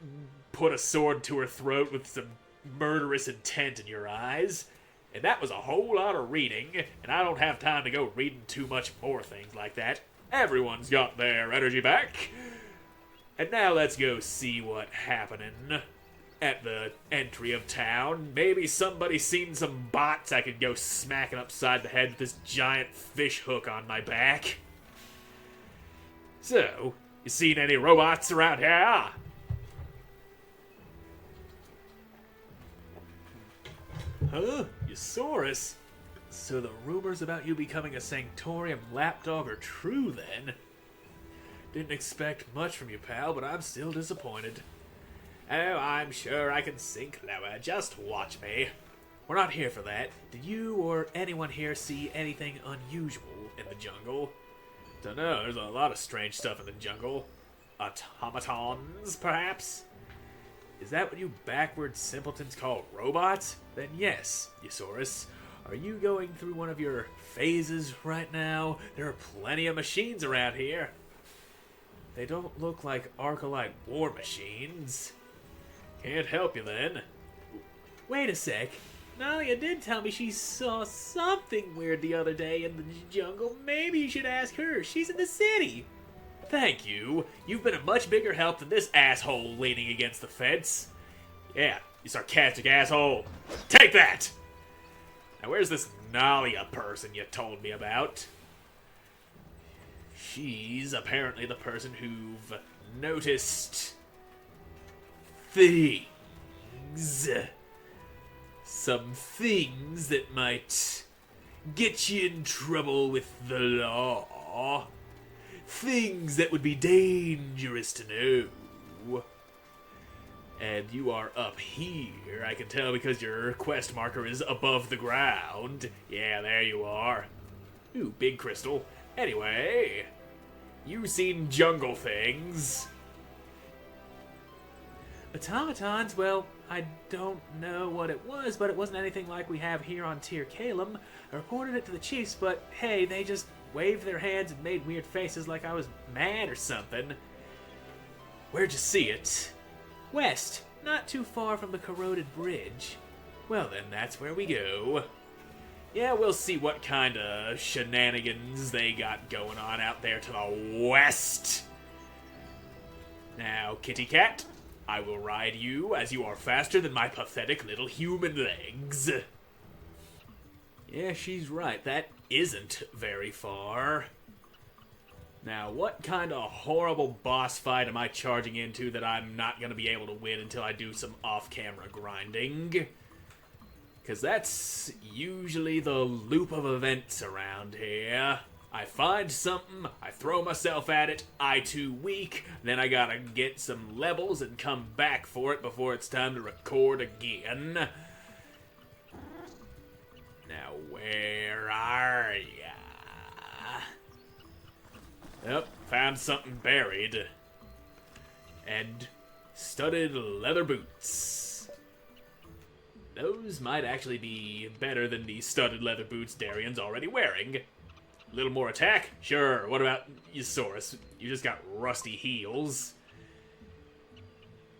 put a sword to her throat with some murderous intent in your eyes. And that was a whole lot of reading, and I don't have time to go reading too much more things like that. Everyone's got their energy back. And now let's go see what happening at the entry of town. Maybe somebody's seen some bots I could go smacking upside the head with this giant fish hook on my back. So, you seen any robots around here? Huh? Eusaurus? So the rumors about you becoming a Sanctorium lapdog are true, then? Didn't expect much from you, pal, but I'm still disappointed. Oh, I'm sure I can sink lower. Just watch me. We're not here for that. Did you or anyone here see anything unusual in the jungle? Dunno, there's a lot of strange stuff in the jungle. Automatons, perhaps? Is that what you backward simpletons call robots? Then yes, Eusaurus. Are you going through one of your phases right now? There are plenty of machines around here. They don't look like Arcalite war machines. Can't help you then. Wait a sec. Nalia did tell me she saw something weird the other day in the jungle. Maybe you should ask her. She's in the city. Thank you. You've been a much bigger help than this asshole leaning against the fence. Yeah, you sarcastic asshole. Take that! Now where's this Nalia person you told me about? She's apparently the person who've noticed things. Some things that might get you in trouble with the law. Things that would be dangerous to know. And you are up here, I can tell because your quest marker is above the ground. Yeah, there you are. Ooh, big crystal. Anyway, you've seen jungle things. Automatons, well, I don't know what it was, but it wasn't anything like we have here on Tier Calum. I reported it to the chiefs, but hey, they just waved their hands and made weird faces like I was mad or something. Where'd you see it? West, not too far from the corroded bridge. Well then, that's where we go. Yeah, we'll see what kind of shenanigans they got going on out there to the west. Now, kitty cat, I will ride you as you are faster than my pathetic little human legs. Yeah, she's right. That isn't very far. Now, what kind of horrible boss fight am I charging into that I'm not going to be able to win until I do some off-camera grinding? Because that's usually the loop of events around here. I find something, I throw myself at it, I too weak, then I gotta get some levels and come back for it before it's time to record again. Now, where are ya? Yep, found something buried. And studded leather boots. Those might actually be better than the studded leather boots Darian's already wearing. A little more attack? Sure. What about Eusaurus? You just got rusty heels.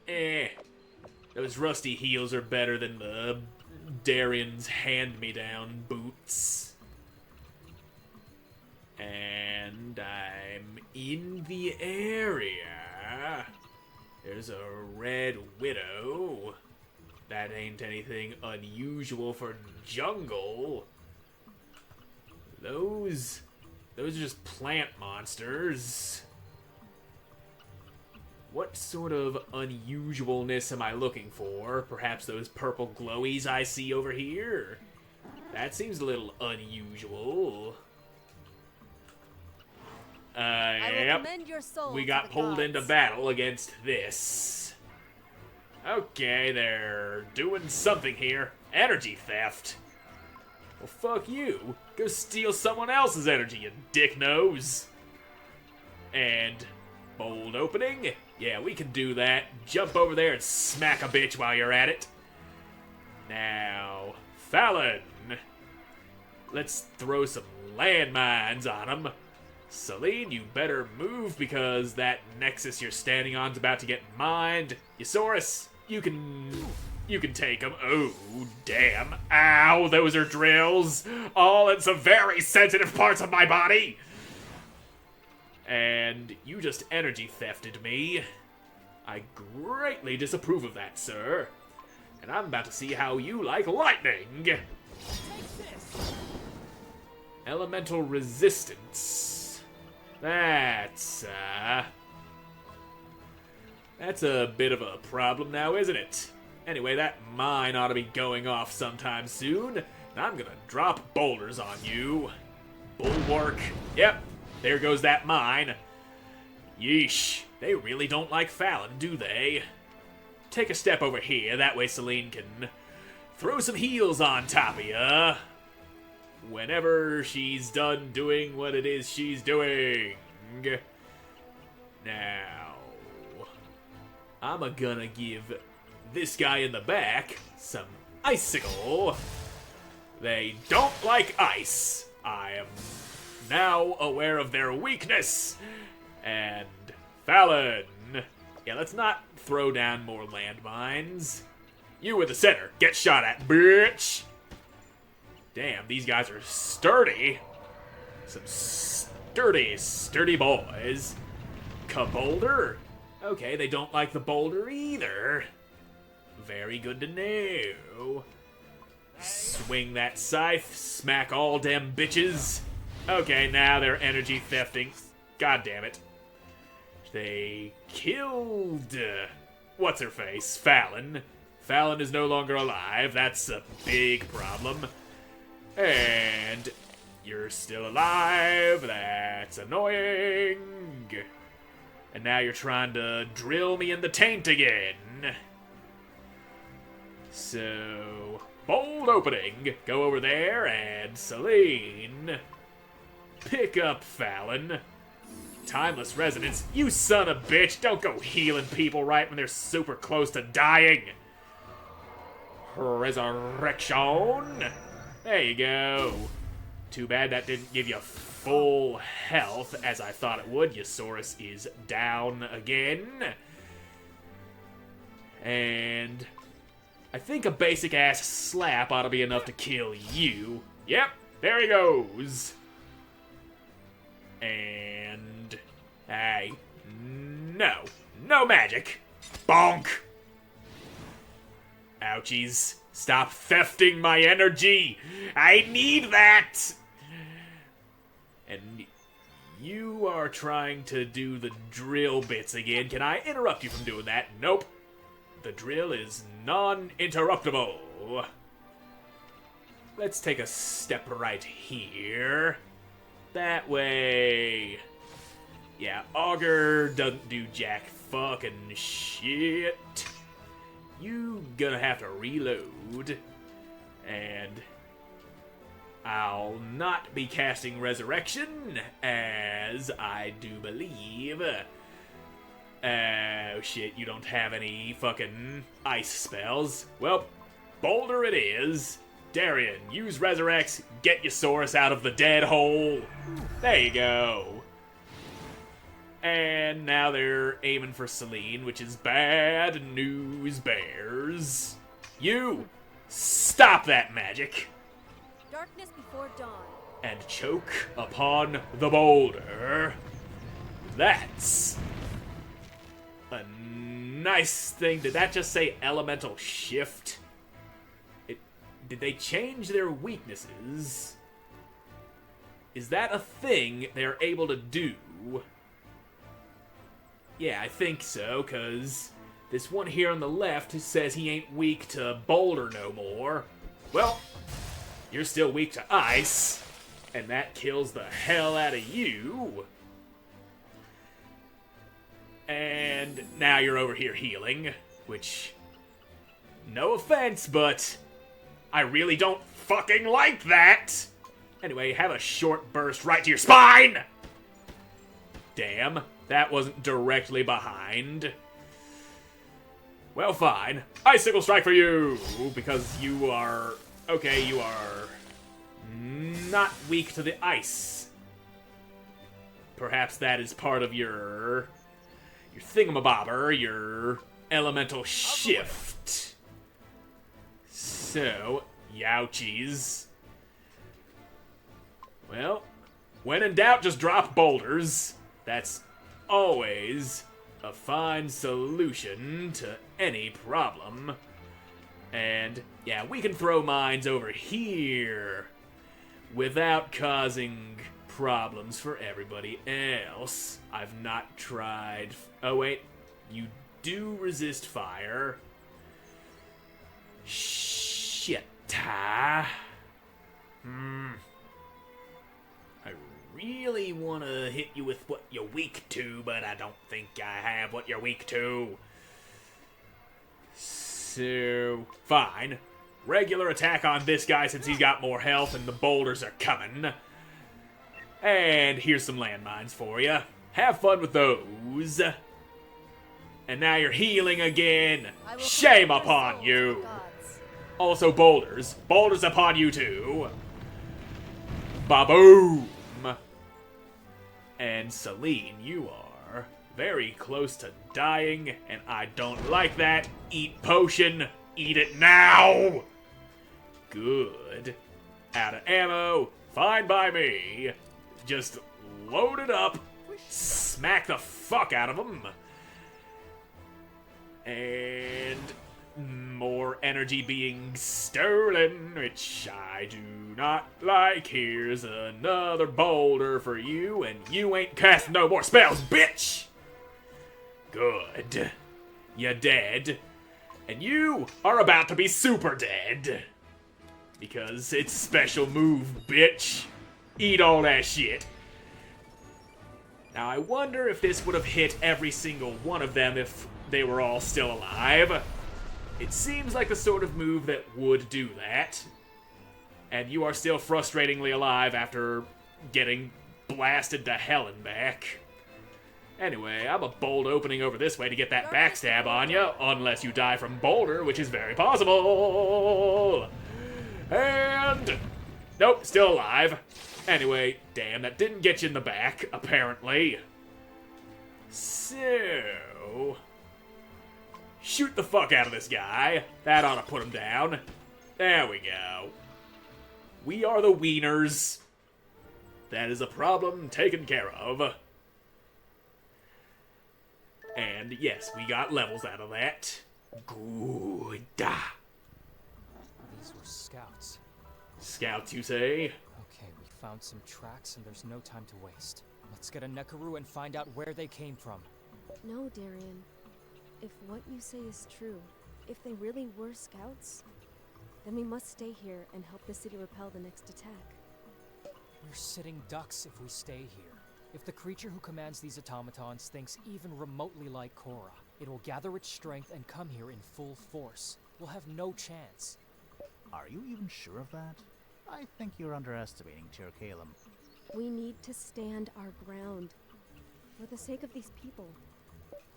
Those rusty heels are better than the Darian's hand-me-down boots. And I'm in the area. There's a red widow. That ain't anything unusual for jungle. Those are just plant monsters. What sort of unusualness am I looking for? Perhaps those purple glowies I see over here? That seems a little unusual. Yep. We got pulled into battle against this. Okay, they're doing something here. Energy theft. Well, fuck you. Go steal someone else's energy, you dick nose. And bold opening. Yeah, we can do that. Jump over there and smack a bitch while you're at it. Now, Fallon. Let's throw some landmines on him. Celine, you better move because that nexus you're standing on's about to get mined. Eusaurus, you can take him. Oh, damn. Ow, those are drills. All in some very sensitive parts of my body. And you just energy thefted me. I greatly disapprove of that, sir. And I'm about to see how you like lightning. Take this. Elemental resistance. That's a bit of a problem now, isn't it? Anyway, that mine ought to be going off sometime soon. And I'm gonna drop boulders on you. Bulwark. Yep, there goes that mine. Yeesh, they really don't like Fallon, do they? Take a step over here, that way Celine can throw some heals on top of ya. Whenever she's done doing what it is she's doing. Now, I'm gonna give this guy in the back some icicle. They don't like ice. I am now aware of their weakness. And Fallon. Yeah, let's not throw down more landmines. You in the center. Get shot at, bitch. Damn, these guys are sturdy. Some sturdy boys. Boulder? Okay, they don't like the boulder either. Very good to know. Swing that scythe, smack all dem bitches. Okay, now they're energy thefting. God damn it. They killed... what's-her-face? Fallon. Fallon is no longer alive. That's a big problem. And you're still alive. That's annoying. And now you're trying to drill me in the taint again. So, bold opening. Go over there and Celine. Pick up Fallon. Timeless resonance. You son of a bitch. Don't go healing people right when they're super close to dying. Resurrection. There you go. Too bad that didn't give you full health as I thought it would. Yosaurus is down again. And I think a basic ass slap ought to be enough to kill you. Yep, there he goes. And hey, no magic. Bonk. Ouchies. Stop thefting my energy. I need that. And you are trying to do the drill bits again. Can I interrupt you from doing that? Nope. The drill is non-interruptible. Let's take a step right here. That way. Yeah, Augur doesn't do jack fucking shit. You gonna have to reload. And I'll not be casting Resurrection, as I do believe. Oh shit, you don't have any fucking ice spells. Well, Boulder it is. Darian, use Resurrects, get Yosaurus out of the dead hole. There you go. And now they're aiming for Celine, which is bad news bears. You, stop that magic.
Darkness before dawn.
And choke upon the boulder. That's a nice thing. Did that just say elemental shift? Did they change their weaknesses? Is that a thing they're able to do? Yeah, I think so, because this one here on the left says he ain't weak to boulder no more. Well, you're still weak to ice, and that kills the hell out of you. And now you're over here healing, which, no offense, but I really don't fucking like that. Anyway, have a short burst right to your spine. Damn, that wasn't directly behind. Well, fine. Icicle strike for you, because you are... Okay, you are not weak to the ice. Perhaps that is part of your thingamabobber, your elemental shift. So, youchies. Well, when in doubt, just drop boulders. That's always a fine solution to any problem. And, yeah, we can throw mines over here without causing problems for everybody else. I've not tried... Oh, wait. You do resist fire. Shit. I really want to hit you with what you're weak to, but I don't think I have what you're weak to. So, fine. Regular attack on this guy since he's got more health and the boulders are coming. And here's some landmines for you. Have fun with those. And now you're healing again. Shame upon you. Also boulders. Boulders upon you too. Ba-boom. And Celine, you are very close to dying, and I don't like that. Eat potion. Eat it now. Good. Out of ammo. Fine by me. Just load it up. Smack the fuck out of them. And more energy being stolen, which I do not like. Here's another boulder for you, and you ain't casting no more spells, bitch! Good. You're dead. And you are about to be super dead. Because it's a special move, bitch. Eat all that shit. Now, I wonder if this would have hit every single one of them if they were all still alive. It seems like the sort of move that would do that. And you are still frustratingly alive after getting blasted to hell and back. Anyway, I'm a bold opening over this way to get that backstab on you, unless you die from Boulder, which is very possible. And... nope, still alive. Anyway, damn, that didn't get you in the back, apparently. So... shoot the fuck out of this guy. That ought to put him down. There we go. We are the wieners. That is a problem taken care of. And yes, we got levels out of that. Good.
These were scouts.
Scouts, you say?
Okay, we found some tracks and there's no time to waste. Let's get a Nekaru and find out where they came from.
No, Darian. If what you say is true, if they really were scouts, then we must stay here and help the city repel the next attack.
We're sitting ducks if we stay here. If the creature who commands these automatons thinks even remotely like Korra, it will gather its strength and come here in full force. We'll have no chance.
Are you even sure of that? I think you're underestimating Tir Kalem.
We need to stand our ground. For the sake of these people.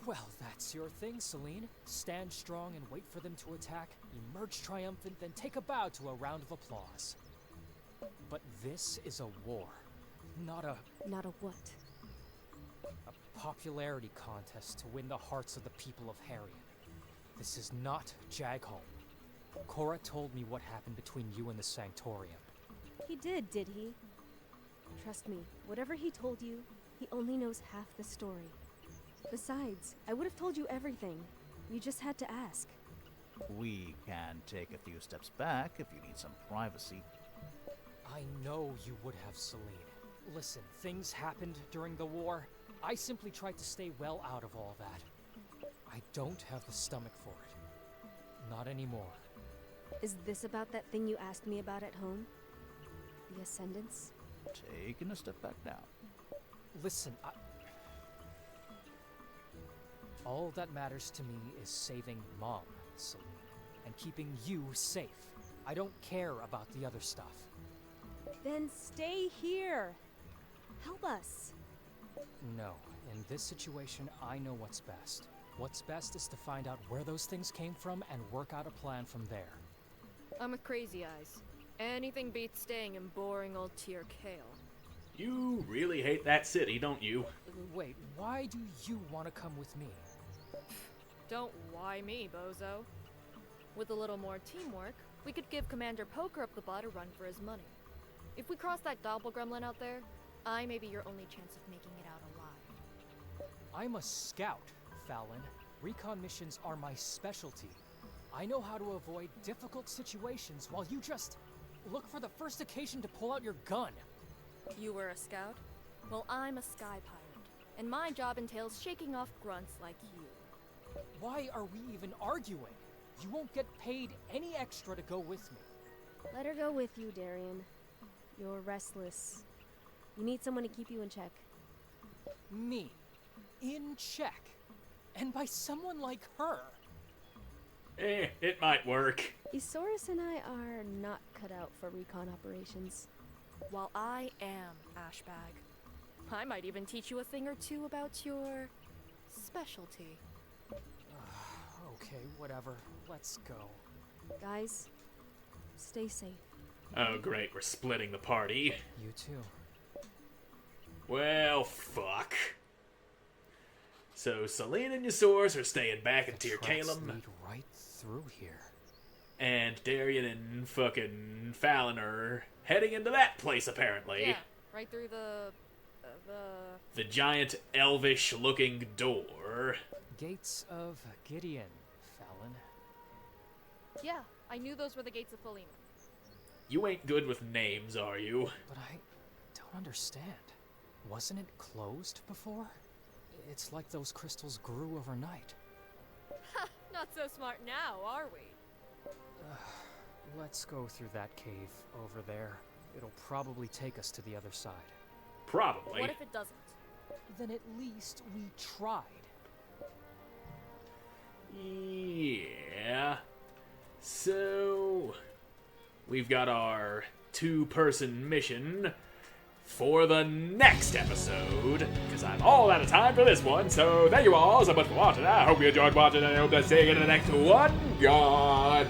Well, that's your thing, Celine. Stand strong and wait for them to attack, emerge triumphant, then take a bow to a round of applause. But this is a war, not a
Not a what?
popularity contest to win the hearts of the people of Harriet. This is not Jaghome. Korra told me what happened between you and the Sanctorium.
He did he? Trust me, whatever he told you, he only knows half the story. Besides, I would have told you everything. You just had to ask.
We can take a few steps back if you need some privacy.
I know you would have, Celine. Listen, things happened during the war. I simply tried to stay well out of all that. I don't have the stomach for it. Not anymore.
Is this about that thing you asked me about at home? The Ascendants?
Taking a step back now.
Listen, all that matters to me is saving Mom, Celine, and keeping you safe. I don't care about the other stuff.
Then stay here. Help us.
No, in this situation, I know what's best. What's best is to find out where those things came from and work out a plan from there.
I'm with Crazy Eyes. Anything beats staying in boring old Tir Kale.
You really hate that city, don't you?
Wait, why do you want to come with me?
Don't why me, bozo. With a little more teamwork, we could give Commander Poker up the butt a run for his money. If we cross that doppelgremlin out there, I may be your only chance of making it out alive.
I'm a scout, Fallon. Recon missions are my specialty. I know how to avoid difficult situations while you just look for the first occasion to pull out your gun.
You were a scout? Well, I'm a sky pirate, and my job entails shaking off grunts like you.
Why are we even arguing? You won't get paid any extra to go with me.
Let her go with you, Darian. You're restless. You need someone to keep you in check.
Me. In check. And by someone like her.
It might work.
Isaurus and I are not cut out for recon operations.
While I am Ashbag. I might even teach you a thing or two about your specialty.
Okay, whatever. Let's go.
Guys, stay safe.
Oh great, we're splitting the party.
You too.
Well, fuck. So Celine and Ysaurus are staying back in Tir
Tracks
Kalem,
lead right through here.
and Darian and fucking Fallon are heading into that place apparently.
Yeah, right through the
The giant elvish-looking door.
Gates of Gideon, Fallon.
Yeah, I knew those were the gates of Philemon.
You ain't good with names, are you?
But I don't understand. Wasn't it closed before? It's like those crystals grew overnight.
Not so smart now, are we?
Let's go through that cave over there. It'll probably take us to the other side.
Probably.
What if it doesn't?
Then at least we tried.
Yeah. So, we've got our 2-person mission for the next episode, because I'm all out of time for this one. So thank you all so much for watching. I hope you enjoyed watching, and I hope to see you in the next one. Goodbye.